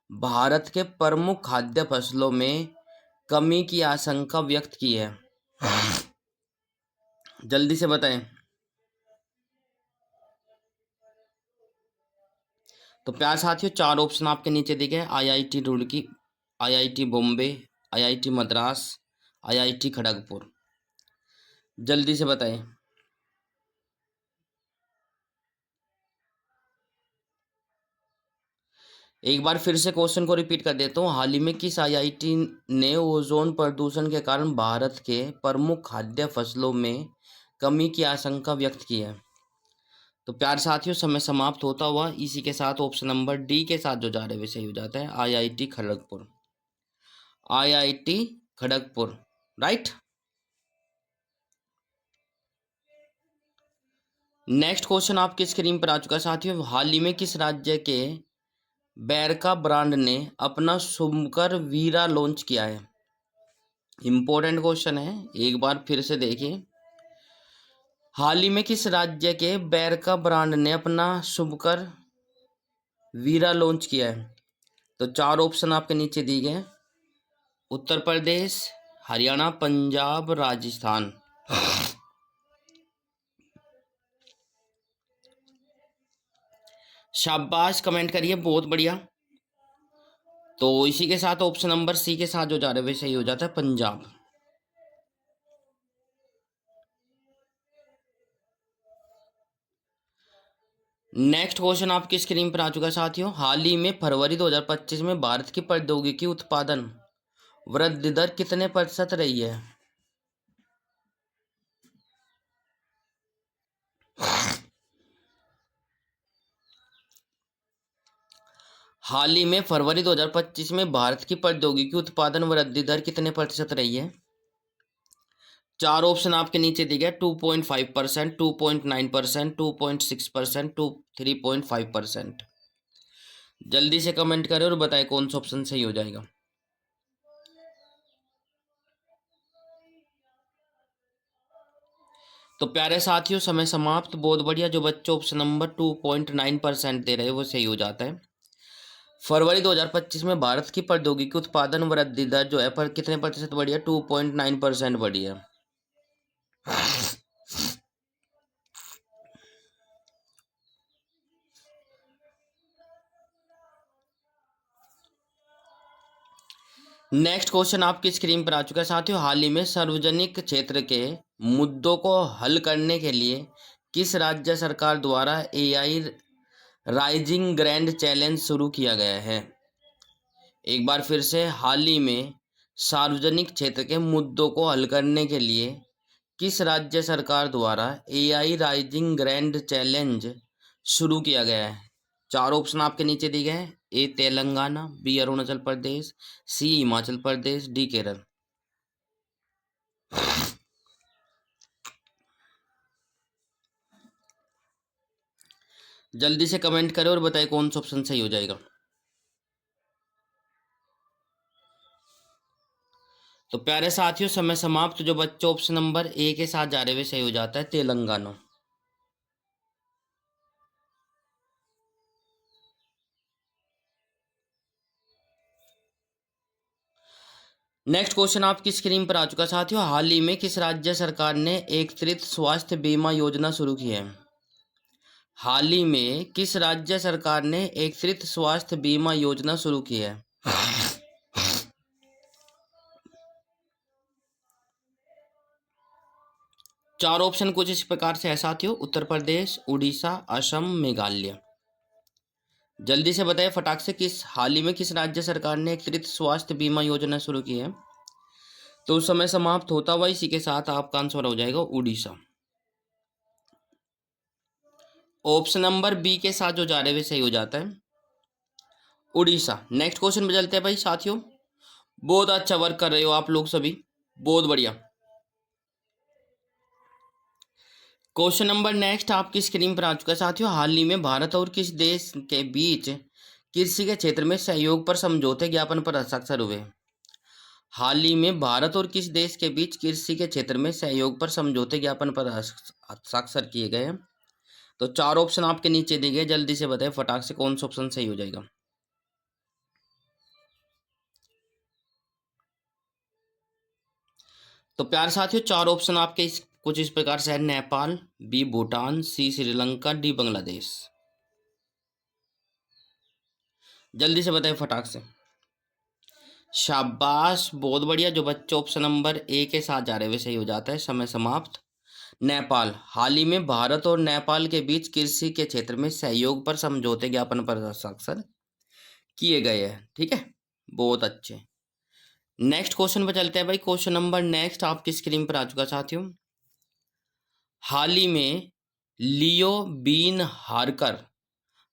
भारत के प्रमुख खाद्य फसलों में कमी की आशंका व्यक्त की है? जल्दी से बताएं। तो प्यार साथियों, 4 ऑप्शन आपके नीचे दिए गए। IIT Roorkee, IIT Bombay, IIT Madras, IIT Kharagpur. जल्दी से बताएं। एक बार फिर से क्वेश्चन को रिपीट कर देता हूँ। हाल ही में किस आईआईटी ने ओजोन प्रदूषण के कारण भारत के प्रमुख खाद्य फसलों में कमी की आशंका व्यक्त की है? तो प्यार साथियों, समय समाप्त होता हुआ इसी के साथ ऑप्शन नंबर डी के साथ जो जा रहे वे सही हो जाता है। IIT Kharagpur, IIT Kharagpur, right. Next question आपकी स्क्रीन पर आ चुका है साथियों। हाल ही में किस राज्य के बैरका ब्रांड ने अपना सुमकर वीरा लॉन्च किया है? इंपॉर्टेंट क्वेश्चन है, एक बार फिर से देखिए। हाल ही में किस राज्य के बैरका ब्रांड ने अपना शुभकर वीरा लॉन्च किया है? तो 4 ऑप्शन आपके नीचे दिए गए। उत्तर प्रदेश, हरियाणा, पंजाब, राजस्थान। शाबाश, कमेंट करिए, बहुत बढ़िया। तो इसी के साथ ऑप्शन नंबर सी के साथ जो जा रहे वे सही हो जाता है, पंजाब। नेक्स्ट क्वेश्चन आपकी स्क्रीन पर आ चुका है साथियों। हाल ही में फरवरी 2025 में भारत की प्रौद्योगिकी उत्पादन वृद्धि दर कितने प्रतिशत रही है? हाल ही में फरवरी 2025 में भारत की प्रौद्योगिकी उत्पादन वृद्धि दर कितने प्रतिशत रही है? 4 ऑप्शन आपके नीचे दिए गए। 2.5%, 2.9%, 2.6%, 3.5%। जल्दी से कमेंट करें और बताएं कौन सा ऑप्शन सही हो जाएगा। तो प्यारे साथियों, समय समाप्त। बहुत बढ़िया, जो बच्चे ऑप्शन नंबर 2.9% दे रहे हैं वो सही हो जाता है। फरवरी 2025 में भारत की प्रौद्योगिकी उत्पादन वृद्धि दर जो है पर कितने प्रतिशत बढ़ी है? 2.9% बढ़ी है। नेक्स्ट क्वेश्चन आपकी स्क्रीन पर आ चुका है साथियों। हाल ही में सार्वजनिक क्षेत्र के मुद्दों को हल करने के लिए किस राज्य सरकार द्वारा एआई राइजिंग ग्रैंड चैलेंज शुरू किया गया है? एक बार फिर से, हाल ही में सार्वजनिक क्षेत्र के मुद्दों को हल करने के लिए किस राज्य सरकार द्वारा एआई राइजिंग ग्रैंड चैलेंज शुरू किया गया है? 4 ऑप्शन आपके नीचे दिए गए हैं। ए तेलंगाना, बी अरुणाचल प्रदेश, सी हिमाचल प्रदेश, डी केरल। जल्दी से कमेंट करें और बताएं कौन सा ऑप्शन सही हो जाएगा। तो प्यारे साथियों, समय समाप्त। जो बच्चे ऑप्शन नंबर ए के साथ जा रहे हुए सही हो जाता है, तेलंगाना। नेक्स्ट क्वेश्चन आपकी स्क्रीन पर आ चुका है साथियों। हाल ही में किस राज्य सरकार ने एकीकृत स्वास्थ्य बीमा योजना शुरू की है? हाल ही में किस राज्य सरकार ने एकीकृत स्वास्थ्य बीमा योजना शुरू की है? चार ऑप्शन कुछ इस प्रकार से है साथियों: उत्तर प्रदेश, उड़ीसा, असम, मेघालय। जल्दी से बताइए फटाक से, हाल ही में किस राज्य सरकार ने एकीकृत स्वास्थ्य बीमा योजना शुरू की है? तो समय समाप्त होता हुआ इसी के साथ आपका आंसर हो जाएगा उड़ीसा। ऑप्शन नंबर बी के साथ जो जा रहे वे सही हो जाता है, उड़ीसा। नेक्स्ट क्वेश्चन पे चलते हैं भाई साथियों। बहुत अच्छा वर्क कर रहे हो आप लोग सभी, बहुत बढ़िया। क्वेश्चन नंबर नेक्स्ट आपकी स्क्रीन पर आ चुका है साथियों। हाल ही में भारत और किस देश के बीच कृषि के क्षेत्र में सहयोग पर समझौते ज्ञापन पर हस्ताक्षर हुए? हाल ही में भारत और किस देश के बीच कृषि के क्षेत्र में सहयोग पर समझौते ज्ञापन पर हस्ताक्षर किए गए हैं? तो चार ऑप्शन आपके नीचे दिए गए, जल्दी से बताएं फटाक से कौन सा ऑप्शन सही हो जाएगा। तो प्यार साथियों, चार ऑप्शन आपके कुछ इस प्रकार से है: नेपाल, बी भूटान, सी श्रीलंका, डी बांग्लादेश। जल्दी से बताएं फटाक से। शाबाश, बहुत बढ़िया। जो बच्चे ऑप्शन नंबर ए के साथ जा रहे हैं वे सही हो जाता है। समय समाप्त। नेपाल। हाल ही में भारत और नेपाल के बीच कृषि के क्षेत्र में सहयोग पर समझौते ज्ञापन पर हस्ताक्षर किए गए हैं। ठीक है, बहुत अच्छे। नेक्स्ट क्वेश्चन पर चलते हैं भाई। क्वेश्चन नंबर नेक्स्ट आपकी स्क्रीन पर आ चुका साथियों। हाल ही में लियो बीन हारकर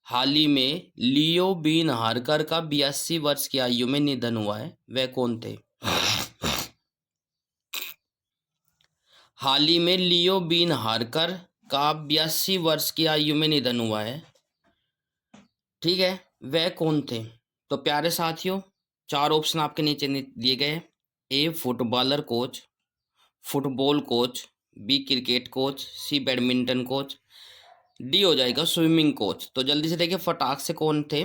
हाल ही में लियो बीन हारकर का 82 वर्ष की आयु में निधन हुआ है, वह कौन थे? हाल ही में लियो बीन हारकर का 82 वर्ष की आयु में निधन हुआ है, ठीक है, वह कौन थे? तो प्यारे साथियों, चार ऑप्शन आपके नीचे दिए गए। A footballer coach, football coach, B cricket coach, C badminton coach, D हो जाएगा स्विमिंग कोच। तो जल्दी से देखिए फटाक से कौन थे।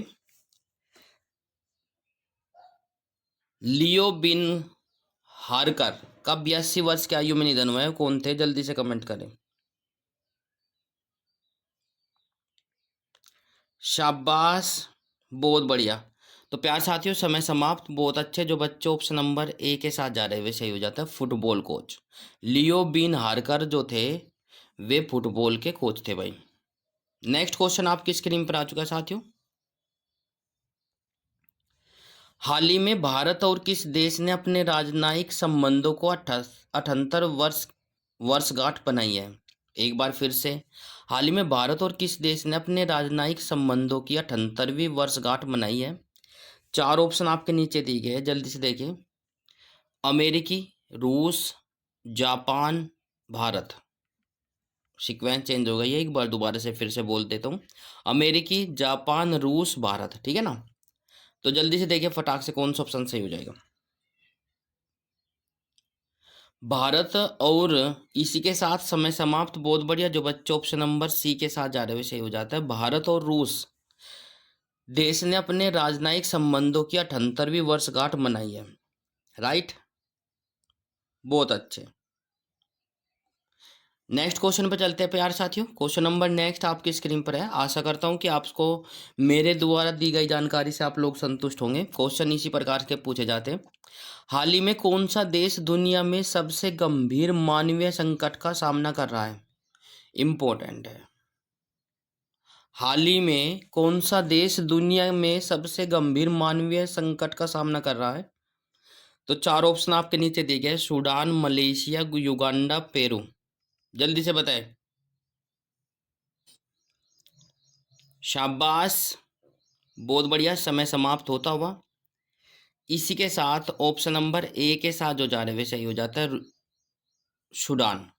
लियो बिन हारकर का 82 वर्ष की आयु में निधन हुआ है, कौन थे? जल्दी से कमेंट करें। शाबाश, बहुत बढ़िया। तो प्यार साथियों, समय समाप्त। बहुत अच्छे। जो बच्चे ऑप्शन नंबर ए के साथ जा रहे हैं वे सही हो जाता है, फुटबॉल कोच। लियो बिन हारकर जो थे वे फुटबॉल के कोच थे भाई। नेक्स्ट क्वेश्चन आपकी स्क्रीन पर आ चुका है साथियों। हाल ही में भारत और किस देश ने अपने राजनयिक संबंधों को 78 वर्षगांठ बनाई है? एक बार फिर से, हाल ही में भारत और किस देश ने अपने राजनयिक संबंधों की 78वीं वर्षगांठ मनाई है? चार ऑप्शन आपके नीचे दिए गए हैं, जल्दी से देखिए। अमेरिकी, रूस, जापान, भारत। सीक्वेंस चेंज हो गई है, एक बार दोबारा से फिर से बोल देता हूँ। अमेरिकी, जापान, रूस, भारत। ठीक है ना? तो जल्दी से देखिए फटाक से कौन सा ऑप्शन सही हो जाएगा। भारत और इसी के साथ समय समाप्त। बहुत बढ़िया। जो बच्चे ऑप्शन नंबर सी के साथ जा रहे हुए सही हो जाता है, भारत और रूस देश ने अपने राजनयिक संबंधों की 78वीं वर्षगांठ मनाई है। राइट, बहुत अच्छे। नेक्स्ट क्वेश्चन पर चलते हैं प्यार साथियों। क्वेश्चन नंबर नेक्स्ट आपकी स्क्रीन पर है। आशा करता हूं कि आपको मेरे द्वारा दी गई जानकारी से आप लोग संतुष्ट होंगे। क्वेश्चन इसी प्रकार के पूछे जाते हैं। हाल ही में कौन सा देश दुनिया में सबसे गंभीर मानवीय संकट का सामना कर रहा है? इम्पोर्टेंट है। हाल ही में कौन सा देश दुनिया में सबसे गंभीर मानवीय संकट का सामना कर रहा है? तो चार ऑप्शन आपके नीचे दिए गए: सूडान, मलेशिया, युगांडा, पेरू। जल्दी से बताएं। शाबाश, बहुत बढ़िया। समय समाप्त होता हुआ इसी के साथ ऑप्शन नंबर ए के साथ जो जा रहे वे सही हो जाता है, सूडान।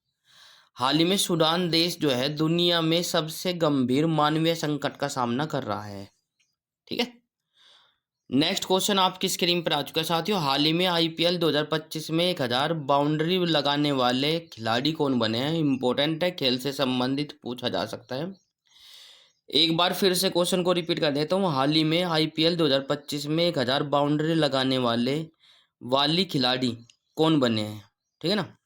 हाल ही में सूडान देश जो है दुनिया में सबसे गंभीर मानवीय संकट का सामना कर रहा है। ठीक है। नेक्स्ट क्वेश्चन आपकी स्क्रीन पर आ चुका है साथियों। हाल ही में आईपीएल 2025 में 1000 बाउंड्री लगाने वाले खिलाड़ी कौन बने हैं? इंपॉर्टेंट है, खेल से संबंधित पूछा जा सकता है। एक बार फिर से क्वेश्चन को रिपीट कर देता हूँ। हाल ही में आईपीएल 2025 में 1000 बाउंड्री लगाने वाली खिलाड़ी कौन बने हैं? ठीक है ना?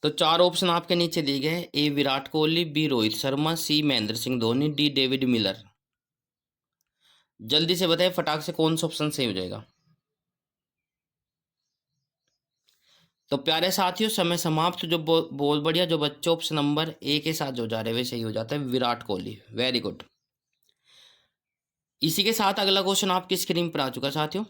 तो 4 ऑप्शन आपके नीचे दिए गए हैं। A Virat Kohli, B Rohit Sharma, C Mahendra Singh Dhoni, D David Miller. जल्दी से बताइए फटाक से कौन सा ऑप्शन सही हो जाएगा। तो प्यारे साथियों समय समाप्त। जो बहुत बढ़िया, जो बच्चे ऑप्शन नंबर ए के साथ जो जा रहे हैं वे सही हो जाता है, विराट कोहली। Very good. इसी के साथ अगला क्वेश्चन आपकी स्क्रीन पर आ चुका है साथियों।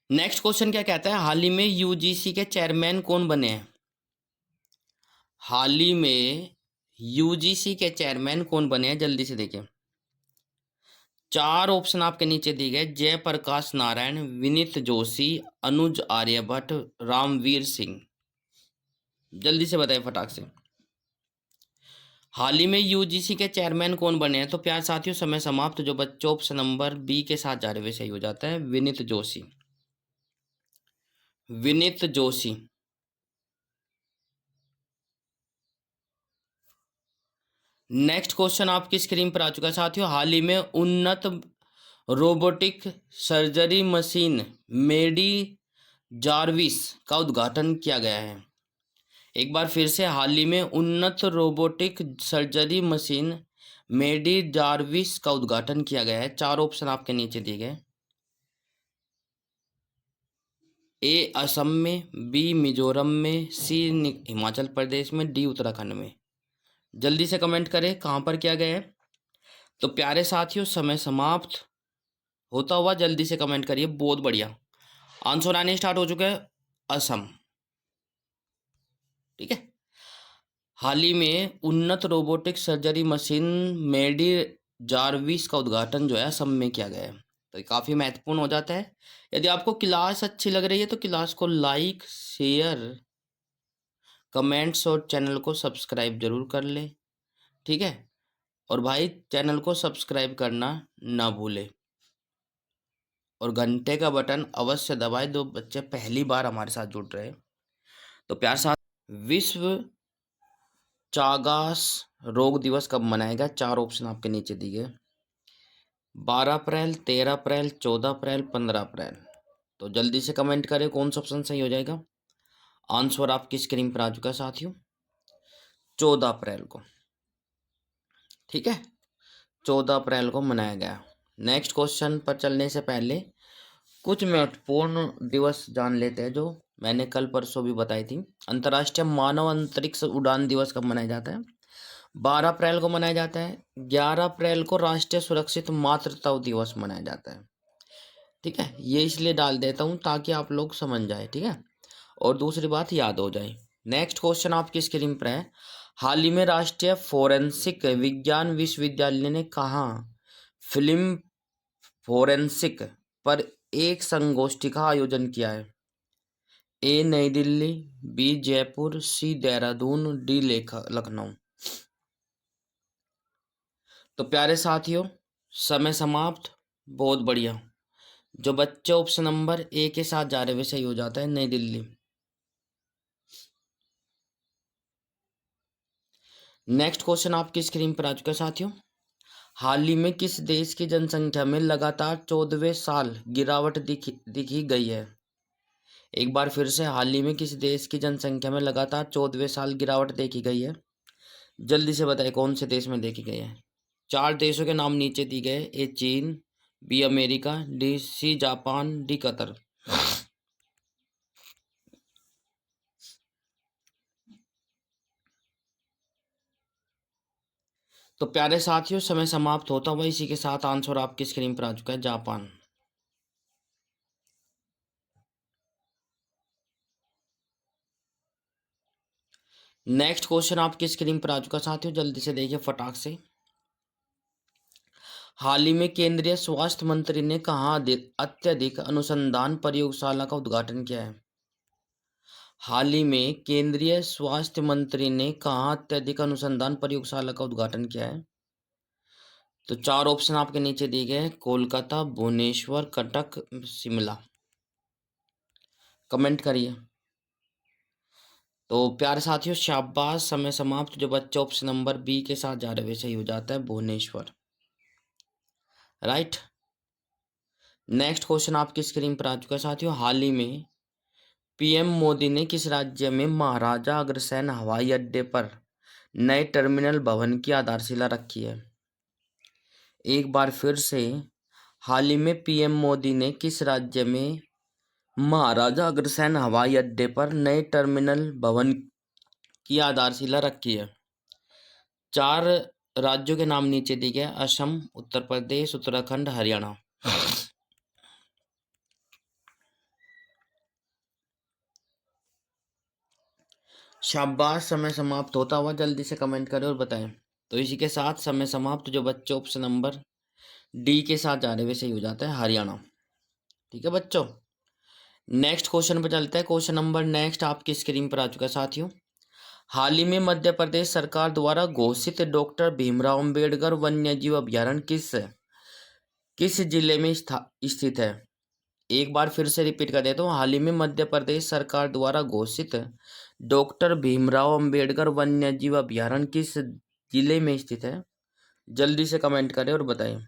नेक्स्ट क्वेश्चन क्या कहता है, हाल ही में यूजीसी के चेयरमैन कौन बने हैं। हाल ही में यूजीसी के चेयरमैन कौन बने हैं, जल्दी से देखिए। 4 ऑप्शन आपके नीचे दिए गए, जयप्रकाश नारायण, विनीत जोशी, अनुज आर्यभट्ट, रामवीर सिंह। जल्दी से बताइए फटाक से। हाल ही में यूजीसी के चेयरमैन कौन बने हैं। तो प्यार साथियों समय समाप्त। जो बच्चों ऑप्शन नंबर बी के साथ जा रहे हुए सही हो जाता है, विनीत जोशी। विनीत जोशी। नेक्स्ट क्वेश्चन आपकी स्क्रीन पर आ चुका है साथियों। हाल ही में उन्नत रोबोटिक सर्जरी मशीन मेडी जार्विस का उद्घाटन किया गया है। एक बार फिर से, हाल ही में उन्नत रोबोटिक सर्जरी मशीन मेडी जार्विस का उद्घाटन किया गया है। 4 ऑप्शन आपके नीचे दिए गए। ए असम में, बी मिजोरम में, सी हिमाचल प्रदेश में, डी उत्तराखंड में। जल्दी से कमेंट करें कहाँ पर किया गया है। तो प्यारे साथियों समय समाप्त होता हुआ जल्दी से कमेंट करिए। बहुत बढ़िया, आंसर आने स्टार्ट हो चुका है, असम। ठीक है। हाल ही में उन्नत रोबोटिक सर्जरी मशीन मेडी जार्विस का उद्घाटन जो है असम में किया गया है। तो ये काफ़ी महत्वपूर्ण हो जाता है। यदि आपको क्लास अच्छी लग रही है तो क्लास को लाइक, शेयर, कमेंट्स और चैनल को सब्सक्राइब जरूर कर ले। ठीक है। और भाई चैनल को सब्सक्राइब करना ना भूले और घंटे का बटन अवश्य दबाए। दो बच्चे पहली बार हमारे साथ जुड़ रहे हैं तो प्यार साथ। विश्व चागास रोग दिवस कब मनाएगा। 4 ऑप्शन आपके नीचे दिए गए, 12 अप्रैल, 13 अप्रैल, 14 अप्रैल, 15 अप्रैल। तो जल्दी से कमेंट करें कौन सा ऑप्शन सही हो जाएगा। आंसर आपकी स्क्रीन पर आ चुका है साथियों, 14 अप्रैल को। ठीक है, 14 अप्रैल को मनाया गया। नेक्स्ट क्वेश्चन पर चलने से पहले कुछ महत्वपूर्ण दिवस जान लेते हैं जो मैंने कल परसों भी बताई थी। अंतर्राष्ट्रीय मानव अंतरिक्ष उड़ान दिवस कब मनाया जाता है। 12 अप्रैल को मनाया जाता है। 11 अप्रैल को राष्ट्रीय सुरक्षित मातृत्व दिवस मनाया जाता है। ठीक है, ये इसलिए डाल देता हूँ ताकि आप लोग समझ जाए। ठीक है, और दूसरी बात याद हो जाए। नेक्स्ट क्वेश्चन आपकी स्क्रीन पर है, हाल ही में राष्ट्रीय फोरेंसिक विज्ञान विश्वविद्यालय ने कहाँ फिल्म फोरेंसिक पर एक संगोष्ठी का आयोजन किया है। ए नई दिल्ली, बी जयपुर, सी देहरादून, डी लखनऊ। तो प्यारे साथियों समय समाप्त। बहुत बढ़िया, जो बच्चे ऑप्शन नंबर ए के साथ जा रहे वे सही हो जाता है, नई दिल्ली। नेक्स्ट क्वेश्चन आपकी स्क्रीन पर आ चुका है साथियों। हाल ही में किस देश की जनसंख्या में लगातार 14वें साल गिरावट दिखी गई है। एक बार फिर से, हाल ही में किस देश की जनसंख्या में लगातार 14वें साल गिरावट देखी गई है। जल्दी से बताइए कौन से देश में देखी गई है। 4 देशों के नाम नीचे दिए गए, ए चीन, B America, D C Japan, D Qatar. तो प्यारे साथियों समय समाप्त होता हुआ इसी के साथ आंसर आपकी स्क्रीन पर आ चुका है, जापान। नेक्स्ट क्वेश्चन आपकी स्क्रीन पर आ चुका साथियों, जल्दी से देखिए फटाक से। हाल ही में केंद्रीय स्वास्थ्य मंत्री ने कहाँ अत्यधिक अनुसंधान प्रयोगशाला का उद्घाटन किया है। हाल ही में केंद्रीय स्वास्थ्य मंत्री ने कहाँ अत्यधिक अनुसंधान प्रयोगशाला का उद्घाटन किया है। तो 4 ऑप्शन आपके नीचे दिए गए हैं, कोलकाता, भुवनेश्वर, कटक, शिमला। कमेंट करिए। तो प्यारे साथियों शाबाश, समय समाप्त। जो बच्चा ऑप्शन नंबर बी के साथ जा रहे वैसे ही हो जाता है, भुवनेश्वर। राइट। नेक्स्ट क्वेश्चन आपकी स्क्रीन पर आ चुका है साथियों। हाल ही में पीएम मोदी ने किस राज्य में महाराजा अग्रसेन हवाई अड्डे पर नए टर्मिनल भवन की आधारशिला रखी है? एक बार फिर से, हाल ही में पीएम मोदी ने किस राज्य में महाराजा अग्रसेन हवाई अड्डे पर नए टर्मिनल भवन की आधारशिला रखी है? 4 राज्यों के नाम नीचे दिए गए: असम, उत्तर प्रदेश, उत्तराखंड, हरियाणा। शाबाश, समय समाप्त होता हुआ जल्दी से कमेंट करें और बताएं। तो इसी के साथ समय समाप्त। जो बच्चे ऑप्शन नंबर डी के साथ जा रहे हैं वैसे ही हो जाता है, हरियाणा। ठीक है बच्चों, नेक्स्ट क्वेश्चन पर चलते हैं। क्वेश्चन नंबर नेक्स्ट आपकी स्क्रीन पर आ चुका है साथियों। हाल ही में मध्य प्रदेश सरकार द्वारा घोषित डॉक्टर भीमराव अंबेडकर वन्य जीव अभयारण्य किस जिले में स्थित है? एक बार फिर से रिपीट कर देता हूँ। हाल ही में मध्य प्रदेश सरकार द्वारा घोषित डॉक्टर भीमराव अंबेडकर वन्य जीव अभयारण्य किस जिले में स्थित है? जल्दी से कमेंट करें और बताएं।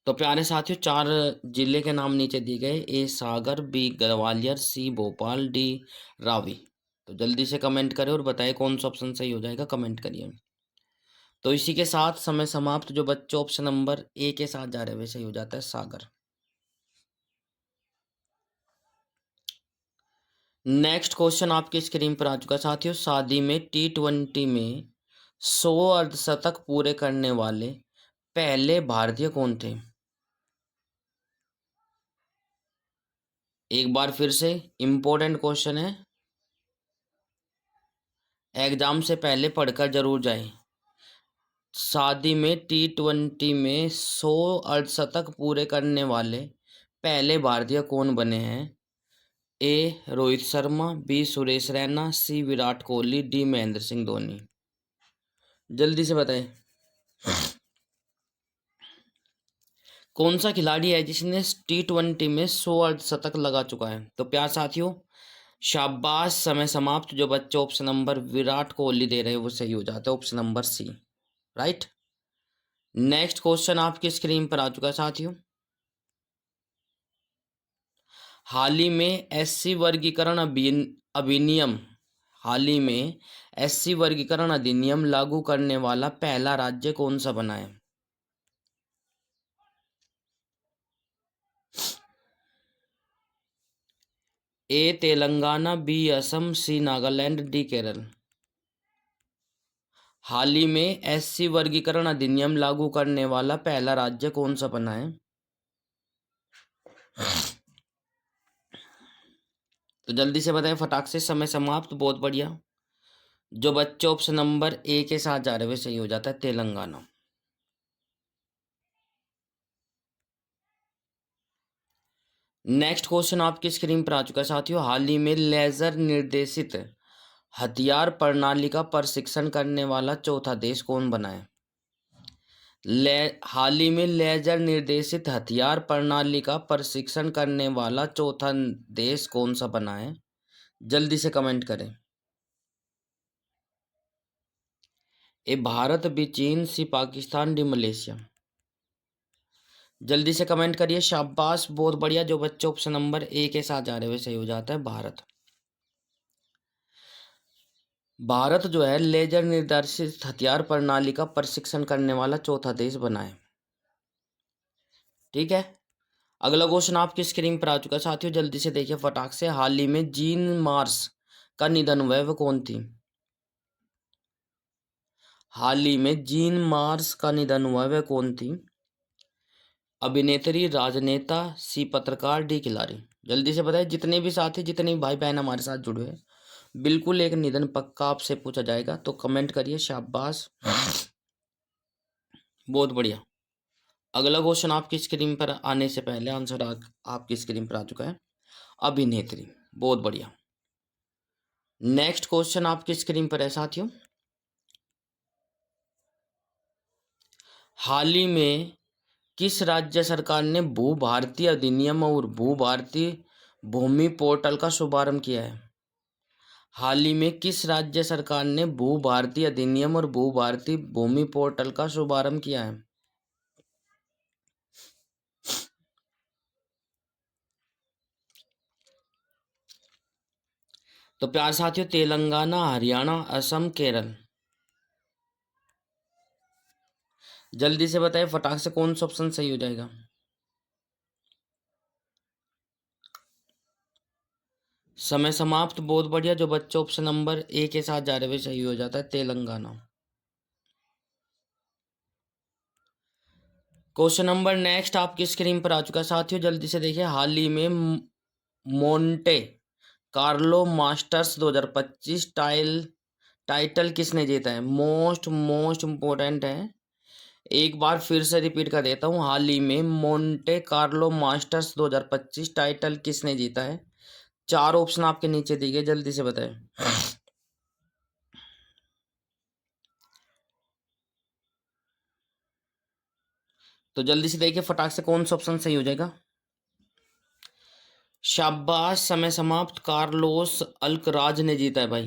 तो प्यारे साथियों, 4 जिले के नाम नीचे दिए गए: ए सागर, बी ग्वालियर, सी भोपाल, डी रावी। तो जल्दी से कमेंट करें और बताएं कौन सा ऑप्शन सही हो जाएगा, कमेंट करिए। तो इसी के साथ समय समाप्त। जो बच्चे ऑप्शन नंबर ए के साथ जा रहे हैं वैसे ही हो जाता है, सागर। नेक्स्ट क्वेश्चन आपकी स्क्रीन पर आ चुका है साथियों। शादी में T20 में 100 अर्धशतक पूरे करने वाले पहले भारतीय कौन थे? एक बार फिर से, इंपॉर्टेंट क्वेश्चन है, एग्जाम से पहले पढ़कर जरूर जाएं। शादी में T20 में 100 अर्धशतक पूरे करने वाले पहले भारतीय कौन बने हैं? ए रोहित शर्मा, बी सुरेश रैना, सी विराट कोहली, डी महेंद्र सिंह धोनी। जल्दी से बताएं कौन सा खिलाड़ी है जिसने T20 में 100 अर्धशतक लगा चुका है? तो प्यार साथियों, शाबाश, समय समाप्त। जो बच्चे ऑप्शन नंबर विराट कोहली दे रहे हैं वो सही हो जाता है, option number C, right. Next question आपकी स्क्रीन पर आ चुका है साथियों। हाल ही में एससी वर्गीकरण अधिनियम हाल ही में एससी वर्गीकरण अधिनियम लागू करने वाला पहला राज्य कौन सा बना है? ए तेलंगाना, बी असम, सी नागालैंड, डी केरल। हाल ही में एससी वर्गीकरण अधिनियम लागू करने वाला पहला राज्य कौन सा बना है? तो जल्दी से बताएं फटाक से, समय समाप्त। बहुत बढ़िया। जो बच्चे ऑप्शन नंबर ए के साथ जा रहे हैं सही हो जाता है, तेलंगाना। नेक्स्ट क्वेश्चन आपकी स्क्रीन पर आ चुका है साथियों। हाल ही में लेजर निर्देशित हथियार प्रणाली का प्रशिक्षण करने वाला चौथा देश कौन बना है? हाल ही में लेजर निर्देशित हथियार प्रणाली का प्रशिक्षण करने वाला चौथा देश कौन सा बना है? जल्दी से कमेंट करें। ए भारत, बी चीन, सी पाकिस्तान, डी मलेशिया। जल्दी से कमेंट करिए। शाबाश, बहुत बढ़िया। जो बच्चे ऑप्शन नंबर ए के साथ जा रहे हुए सही हो जाता है, भारत। भारत जो है लेजर निर्देशित हथियार प्रणाली का प्रशिक्षण करने वाला चौथा देश बना है। ठीक है, अगला क्वेश्चन आपकी स्क्रीन पर आ चुका है साथियों। जल्दी से देखिए फटाक से। हाल ही में जीन मार्स का निधन हुआ है, वो कौन थी? हाल ही में जीन मार्स का निधन हुआ है, वह कौन थी? अभिनेत्री, राजनेता, सी पत्रकार, डी खिलाड़ी। जल्दी से बताइए। जितने भी साथी, जितने भी भाई बहन हमारे साथ जुड़े हैं, बिल्कुल एक निधन पक्का आपसे पूछा जाएगा, तो कमेंट करिए। शाबाश, बहुत बढ़िया। अगला क्वेश्चन आपकी स्क्रीन पर आने से पहले आंसर आपकी स्क्रीन पर आ चुका है, अभिनेत्री। बहुत बढ़िया। नेक्स्ट क्वेश्चन आपकी स्क्रीन पर है साथियों। हाल ही में किस राज्य सरकार ने भू भारती अधिनियम और भू भारती भूमि पोर्टल का शुभारंभ किया है? हाल ही में किस राज्य सरकार ने भू भारती अधिनियम और भू भारती भूमि पोर्टल का शुभारंभ किया है? तो प्यार साथियों, तेलंगाना, हरियाणा, असम, केरल। जल्दी से बताइए फटाक से कौन सा ऑप्शन सही हो जाएगा। समय समाप्त। बहुत बढ़िया। जो बच्चे ऑप्शन नंबर ए के साथ जा रहे हुए सही हो जाता है, तेलंगाना। क्वेश्चन नंबर नेक्स्ट आपकी स्क्रीन पर आ चुका है साथियों, जल्दी से देखिए। हाल ही में मोंटे कार्लो मास्टर्स 2025 टाइटल किसने जीता है। मोस्ट मोस्ट इम्पोर्टेंट है। एक बार फिर से रिपीट कर देता हूँ। हाल ही में मोंटे कार्लो मास्टर्स 2025 टाइटल किसने जीता है। 4 ऑप्शन आपके नीचे दिए गए, जल्दी से बताएं। तो जल्दी से देखिए फटाक से कौन सा ऑप्शन सही हो जाएगा। शाबाश, समय समाप्त। कार्लोस अल्कराज ने जीता है भाई।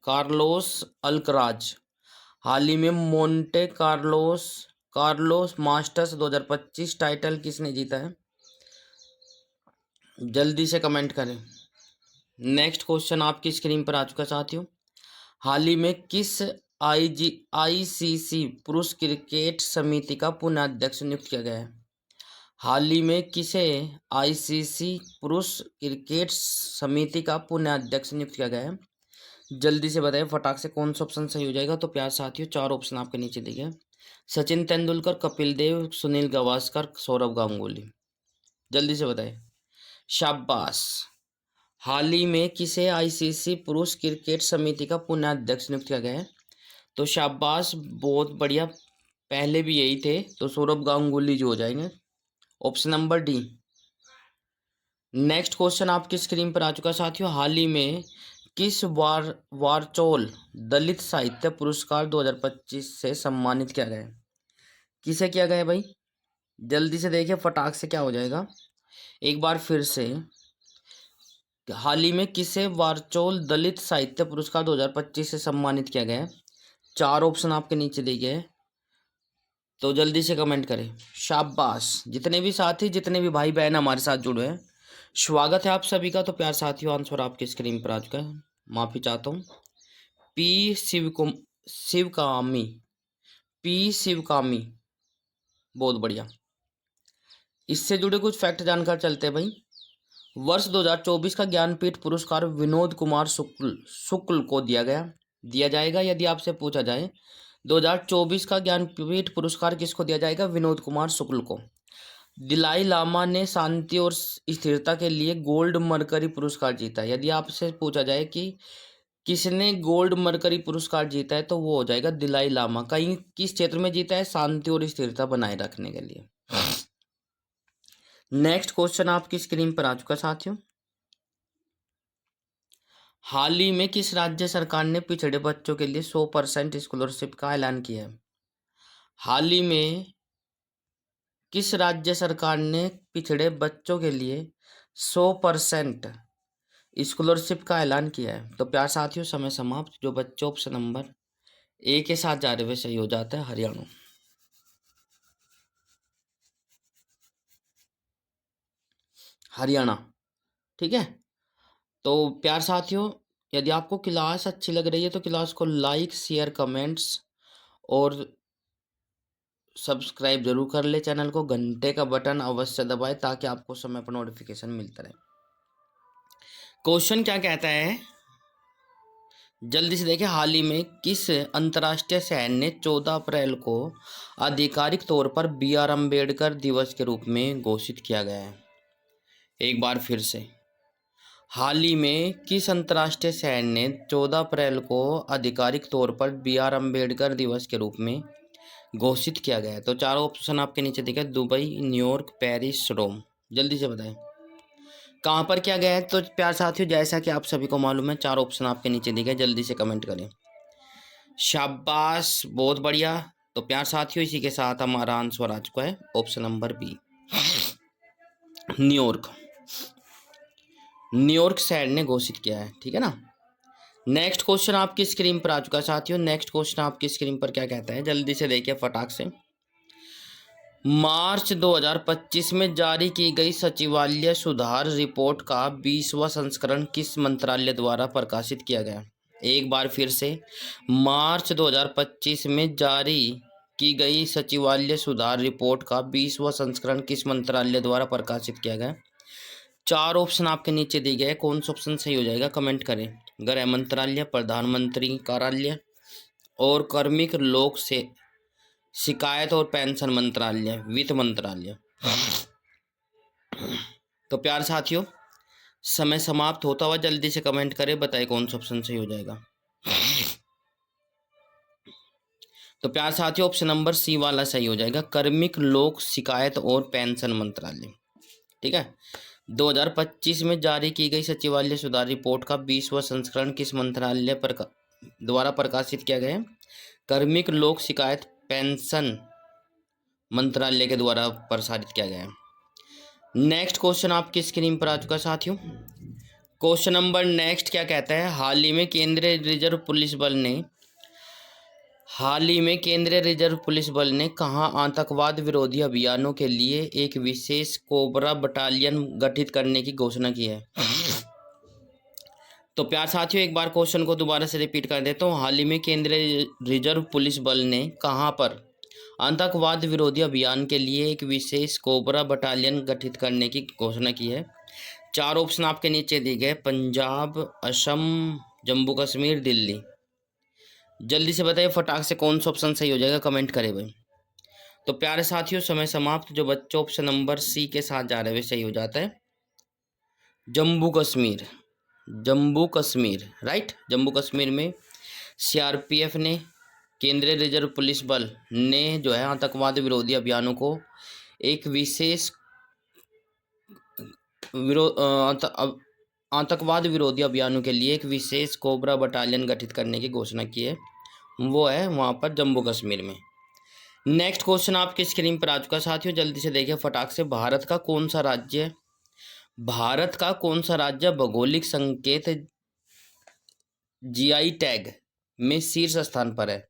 Carlos Alcaraz. हाल ही में मोंटे कार्लोस मास्टर्स 2025 टाइटल किसने जीता है। जल्दी से कमेंट करें। नेक्स्ट क्वेश्चन आपकी स्क्रीन पर आ चुका है साथियों। हाल ही में किस आईसीसी पुरुष क्रिकेट समिति का पुनः अध्यक्ष नियुक्त किया गया है। हाल ही में किसे आईसीसी पुरुष क्रिकेट समिति का पुनः अध्यक्ष नियुक्त किया गया है। जल्दी से बताइए फटाक से कौन सा ऑप्शन सही हो जाएगा। तो प्यार साथियों, 4 ऑप्शन आपके नीचे दिए गए। सचिन तेंदुलकर, कपिल देव, सुनील गावस्कर, सौरव गांगुली। जल्दी से बताइए। शाबाश। हाल ही में किसे आईसीसी पुरुष क्रिकेट समिति का पुनः अध्यक्ष नियुक्त किया गया है। तो शाबाश, बहुत बढ़िया। पहले भी यही थे, तो सौरव गांगुली जो हो जाएंगे। Option number D. Next question आपकी स्क्रीन पर आ चुका है साथियों। हाल ही में किस वारचौल दलित साहित्य पुरस्कार 2025 से सम्मानित किया गया है। किसे किया गया है भाई। जल्दी से देखिए फटाक से क्या हो जाएगा। एक बार फिर से, हाल ही में किसे वारचौल दलित साहित्य पुरस्कार 2025 से सम्मानित किया गया है। 4 ऑप्शन आपके नीचे दिए गए, तो जल्दी से कमेंट करें। शाबाश। जितने भी साथी, जितने भी भाई बहन हमारे साथ जुड़े हैं, स्वागत है आप सभी का। तो प्यार साथियों, आंसर आपकी स्क्रीन पर आ चुका है। माफी चाहता हूँ। पी शिवकामी। पी शिवकामी। बहुत बढ़िया। इससे जुड़े कुछ फैक्ट जानकर चलते हैं भाई। वर्ष 2024 का ज्ञानपीठ पुरस्कार विनोद कुमार शुक्ल को दिया जाएगा। यदि आपसे पूछा जाए 2024 का ज्ञानपीठ पुरस्कार किसको दिया जाएगा। विनोद कुमार शुक्ल को। दलाई लामा ने शांति और स्थिरता के लिए गोल्ड मरकरी पुरस्कार जीता है। यदि आपसे पूछा जाए कि किसने गोल्ड मरकरी पुरस्कार जीता है, तो वो हो जाएगा दलाई लामा। कहीं किस क्षेत्र में जीता है। शांति और स्थिरता बनाए रखने के लिए। नेक्स्ट क्वेश्चन आपकी स्क्रीन पर आ चुका साथियों। हाल ही में किस राज्य सरकार ने पिछड़े बच्चों के लिए 100% स्कॉलरशिप का ऐलान किया है। हाल ही में किस राज्य सरकार ने पिछड़े बच्चों के लिए 100% स्कॉलरशिप का ऐलान किया है। तो प्यार साथियों, समय समाप्त। जो बच्चे ऑप्शन नंबर ए के साथ जा रहे हुए सही हो जाता है, हरियाणा। हरियाणा, ठीक है। तो प्यार साथियों, यदि आपको क्लास अच्छी लग रही है तो क्लास को लाइक, शेयर, कमेंट्स और सब्सक्राइब जरूर कर ले। चैनल को घंटे का बटन अवश्य दबाएं ताकि आपको समय पर नोटिफिकेशन मिलता रहे। क्वेश्चन क्या कहता है, जल्दी से देखिए। हाल ही में किस अंतर्राष्ट्रीय शहर ने 14 अप्रैल को आधिकारिक तौर पर BR अम्बेडकर दिवस के रूप में घोषित किया गया है। एक बार फिर से, हाल ही में किस अंतर्राष्ट्रीय शहर ने 14 अप्रैल को आधिकारिक तौर पर BR अम्बेडकर दिवस के रूप में घोषित किया गया है। तो 4 ऑप्शन आपके नीचे दिखे। दुबई, न्यूयॉर्क, पेरिस, रोम। जल्दी से बताएं कहाँ पर किया गया है। तो प्यार साथियों, जैसा कि आप सभी को मालूम है, 4 ऑप्शन आपके नीचे दिखे। जल्दी से कमेंट करें। शाबाश, बहुत बढ़िया। तो प्यार साथियों, इसी के साथ हमारा आंसर आ चुका है option number B, New York. New York शहर ने घोषित किया है, ठीक है ना। नेक्स्ट क्वेश्चन आपकी स्क्रीन पर आ चुका है साथियों। नेक्स्ट क्वेश्चन आपकी स्क्रीन पर क्या कहता है, जल्दी से देखिए फटाक से। मार्च 2025 में जारी की गई सचिवालय सुधार रिपोर्ट का 20वां संस्करण किस मंत्रालय द्वारा प्रकाशित किया गया? एक बार फिर से, मार्च 2025 में जारी की गई सचिवालय सुधार रिपोर्ट का 20वां संस्करण किस मंत्रालय द्वारा प्रकाशित किया गया? 4 ऑप्शन आपके नीचे दिए गए, कौन सा ऑप्शन सही हो जाएगा कमेंट करें। गृह मंत्रालय, प्रधानमंत्री कार्यालय और कार्मिक लोक से शिकायत और पेंशन मंत्रालय, वित्त मंत्रालय। तो प्यारे साथियों, समय समाप्त होता हुआ, जल्दी से कमेंट करें, बताइए कौन सा ऑप्शन सही हो जाएगा। तो प्यारे साथियों, ऑप्शन नंबर सी वाला सही हो जाएगा, कार्मिक लोक शिकायत और पेंशन मंत्रालय। ठीक है, 2025 में जारी की गई सचिवालय सुधार रिपोर्ट का 20वां संस्करण किस मंत्रालय द्वारा प्रकाशित किया गया? कार्मिक लोक शिकायत पेंशन मंत्रालय के द्वारा प्रसारित किया गया है। नेक्स्ट क्वेश्चन आपकी स्क्रीन पर आ चुका साथियों। क्वेश्चन नंबर नेक्स्ट क्या कहता है? हाल ही में केंद्रीय रिजर्व पुलिस बल ने कहाँ आतंकवाद विरोधी अभियानों के लिए एक विशेष कोबरा बटालियन गठित करने की घोषणा की है? तो प्यार साथियों, एक बार क्वेश्चन को दोबारा से रिपीट कर देता हूँ। हाल ही में केंद्रीय रिजर्व पुलिस बल ने कहाँ पर आतंकवाद विरोधी अभियान के लिए एक विशेष कोबरा बटालियन गठित करने की घोषणा की है? 4 ऑप्शन आपके नीचे दिए गए, पंजाब, असम, जम्मू कश्मीर, दिल्ली। जल्दी से बताइए फटाक से कौन सा ऑप्शन सही हो जाएगा, कमेंट करें भाई। तो प्यारे साथियों, समय समाप्त। जो बच्चे ऑप्शन नंबर सी के साथ जा रहे हैं सही हो जाता है, जम्मू कश्मीर, राइट। जम्मू कश्मीर में सीआरपीएफ ने, केंद्रीय रिजर्व पुलिस बल ने जो है आतंकवाद विरोधी अभियानों को एक विशेष आतंकवाद विरोधी अभियानों के लिए एक विशेष कोबरा बटालियन गठित करने की घोषणा की है, वो है वहाँ पर जम्मू कश्मीर में। नेक्स्ट क्वेश्चन आपकी स्क्रीन पर आ चुका साथियों, जल्दी से देखिए फटाक से। भारत का कौन सा राज्य भौगोलिक संकेत जीआई टैग में शीर्ष स्थान पर है?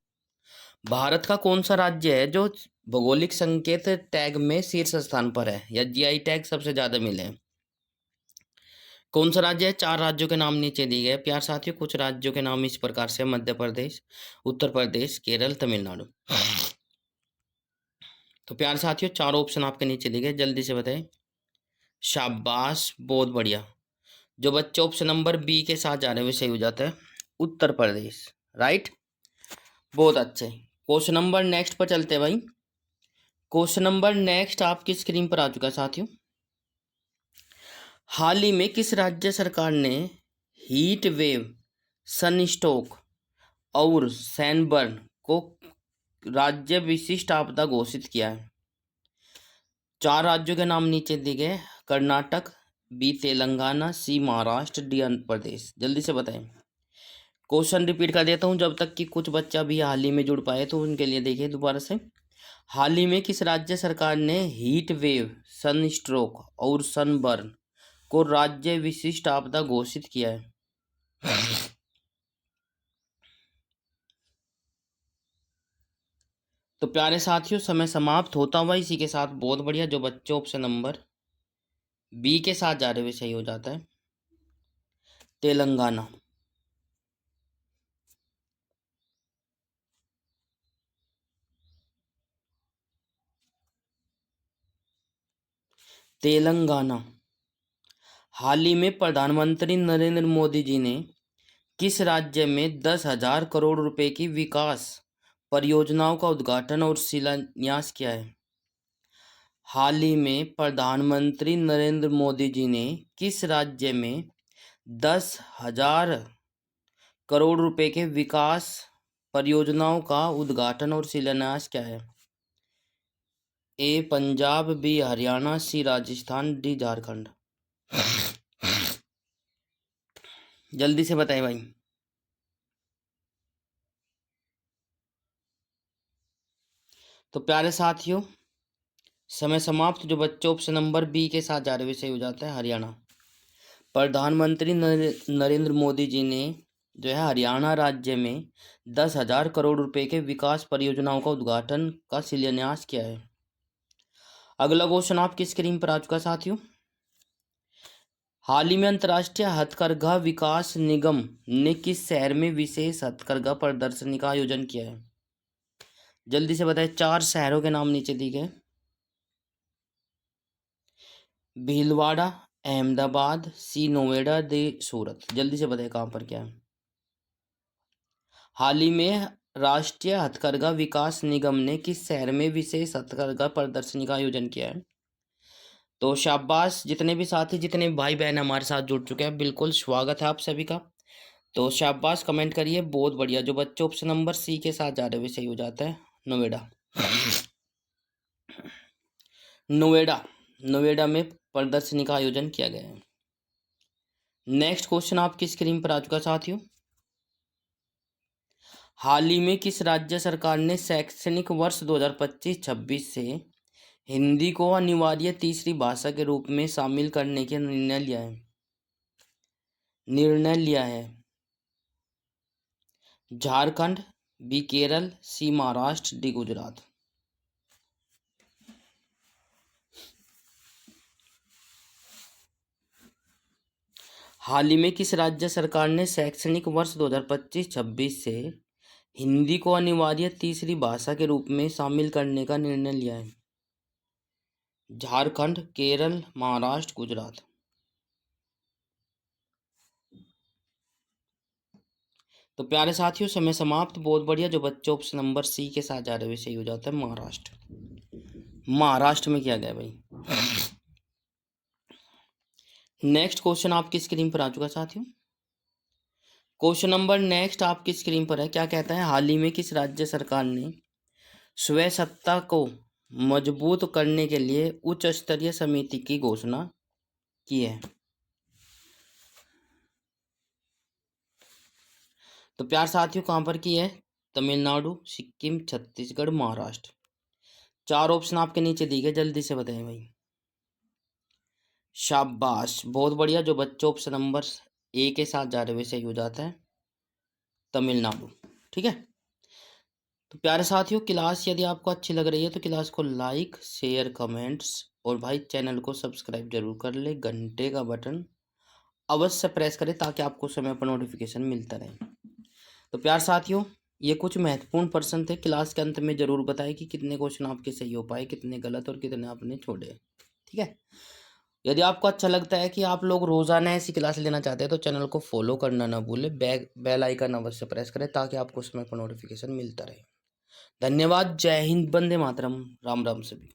भारत का कौन सा राज्य है जो भौगोलिक संकेत टैग में शीर्ष स्थान पर है या जीआई टैग सबसे ज्यादा मिले हैं? कौन सा राज्य है? 4 राज्यों के नाम नीचे दिए गए प्यार साथियों। कुछ राज्यों के नाम इस प्रकार से, मध्य प्रदेश, उत्तर प्रदेश, केरल, तमिलनाडु। तो प्यार साथियों, 4 ऑप्शन आपके नीचे दिए गए, जल्दी से बताएं। शाबाश, बहुत बढ़िया। जो बच्चे ऑप्शन नंबर बी के साथ जा रहे हैं सही हो जाता है, उत्तर प्रदेश, राइट। बहुत अच्छे। क्वेश्चन नंबर नेक्स्ट पर चलते हैं भाई। क्वेश्चन नंबर नेक्स्ट आपकी स्क्रीन पर आ चुका है साथियों। हाल ही में किस राज्य सरकार ने हीट वेव, सनस्ट्रोक और सैनबर्न को राज्य विशिष्ट आपदा घोषित किया है? 4 राज्यों के नाम नीचे दिए गए, कर्नाटक, बी तेलंगाना, सी महाराष्ट्र, डी आंध्र प्रदेश। जल्दी से बताएं। क्वेश्चन रिपीट कर देता हूं जब तक कि कुछ बच्चा भी हाल ही में जुड़ पाए, तो उनके लिए देखिए दोबारा से। हाल ही में किस राज्य सरकार ने हीट वेव, सनस्ट्रोक और सनबर्न को राज्य विशिष्ट आपदा घोषित किया है? तो प्यारे साथियों, समय समाप्त होता हुआ इसी के साथ, बहुत बढ़िया। जो बच्चे ऑप्शन नंबर बी के साथ जा रहे हुए सही हो जाता है, तेलंगाना। तेलंगाना। हाल ही में प्रधानमंत्री नरेंद्र मोदी जी ने किस राज्य में 10,000 करोड़ रुपए की विकास परियोजनाओं का उद्घाटन और शिलान्यास किया है? हाल ही में प्रधानमंत्री नरेंद्र मोदी जी ने किस राज्य में 10,000 करोड़ रुपए के विकास परियोजनाओं का उद्घाटन और शिलान्यास किया है? ए पंजाब, बी हरियाणा, सी राजस्थान, डी झारखंड। जल्दी से बताएं भाई। तो प्यारे साथियों, समय समाप्त। जो बच्चे ऑप्शन नंबर बी के साथ जा रहे हुए सही हो जाता है, हरियाणा। प्रधानमंत्री नरेंद्र मोदी जी ने जो है हरियाणा राज्य में 10,000 करोड़ रुपए के विकास परियोजनाओं का उद्घाटन का शिलान्यास किया है। अगला क्वेश्चन आपकी स्क्रीन पर आ चुका साथियों। हाल ही में अंतर्राष्ट्रीय हथकरघा विकास निगम ने किस शहर में विशेष हथकरघा प्रदर्शनी का आयोजन किया है? जल्दी से बताएं, 4 शहरों के नाम नीचे दिए गए। भीलवाड़ा, अहमदाबाद, सी नोएडा, दे सूरत। जल्दी से बताएं कहाँ पर क्या है। हाल ही में राष्ट्रीय हथकरघा विकास निगम ने किस शहर में विशेष हथकरघा प्रदर्शनी का आयोजन किया है? तो शाबाश, जितने भी साथी, जितने भी भाई बहन हमारे साथ जुड़ चुके हैं, बिल्कुल स्वागत है आप सभी का। तो शाबाश, कमेंट करिए, बहुत बढ़िया। जो बच्चे ऑप्शन नंबर सी के साथ जा रहे हैं सही हो जाता है, नोएडा। नोएडा, नोएडा में प्रदर्शनी का आयोजन किया गया है। नेक्स्ट क्वेश्चन आपकी स्क्रीन पर आ चुका साथियों। हाल ही में किस राज्य सरकार ने शैक्षणिक वर्ष 2025-26 से हिंदी को अनिवार्य तीसरी भाषा के रूप में शामिल करने का निर्णय लिया है? झारखंड, बी केरल, सी महाराष्ट्र, डी गुजरात। हाल ही में किस राज्य सरकार ने शैक्षणिक वर्ष 2025-26 से हिंदी को अनिवार्य तीसरी भाषा के रूप में शामिल करने का निर्णय लिया है? झारखंड, केरल, महाराष्ट्र, गुजरात। तो प्यारे साथियों, समय समाप्त। बहुत बढ़िया। जो बच्चे ऑप्शन नंबर सी के साथ जा रहे हैं सही हो जाता है, महाराष्ट्र। महाराष्ट्र में किया गया भाई। नेक्स्ट क्वेश्चन आपकी स्क्रीन पर आ चुका साथियों। क्वेश्चन नंबर नेक्स्ट आपकी स्क्रीन पर है। क्या कहता है? हाल ही में किस राज्य सरकार ने स्वयं सत्ता को मजबूत करने के लिए उच्च स्तरीय समिति की घोषणा की है? तो प्यार साथियों, कहां पर की है? तमिलनाडु, सिक्किम, छत्तीसगढ़, महाराष्ट्र। 4 ऑप्शन आपके नीचे दिए गए, जल्दी से बताएं भाई। शाबाश, बहुत बढ़िया। जो बच्चे ऑप्शन नंबर ए के साथ जा रहे हुए सही हो जाता है, तमिलनाडु। ठीक है। तो प्यारे साथियों, क्लास यदि आपको अच्छी लग रही है तो क्लास को लाइक, शेयर, कमेंट्स और भाई चैनल को सब्सक्राइब जरूर कर ले। घंटे का बटन अवश्य प्रेस करें ताकि आपको समय पर नोटिफिकेशन मिलता रहे। तो प्यार साथियों, ये कुछ महत्वपूर्ण प्रश्न थे। क्लास के अंत में जरूर बताएं कि कितने क्वेश्चन आपके सही हो पाए, कितने गलत और कितने आपने छोड़े। ठीक है। यदि आपको अच्छा लगता है कि आप लोग रोजाना ऐसी क्लास लेना चाहते हैं तो चैनल को फॉलो करना ना भूलें। बेल आइकन अवश्य प्रेस करें ताकि आपको समय पर नोटिफिकेशन मिलता रहे। धन्यवाद। जय हिंद, वंदे मातरम। राम राम सभी।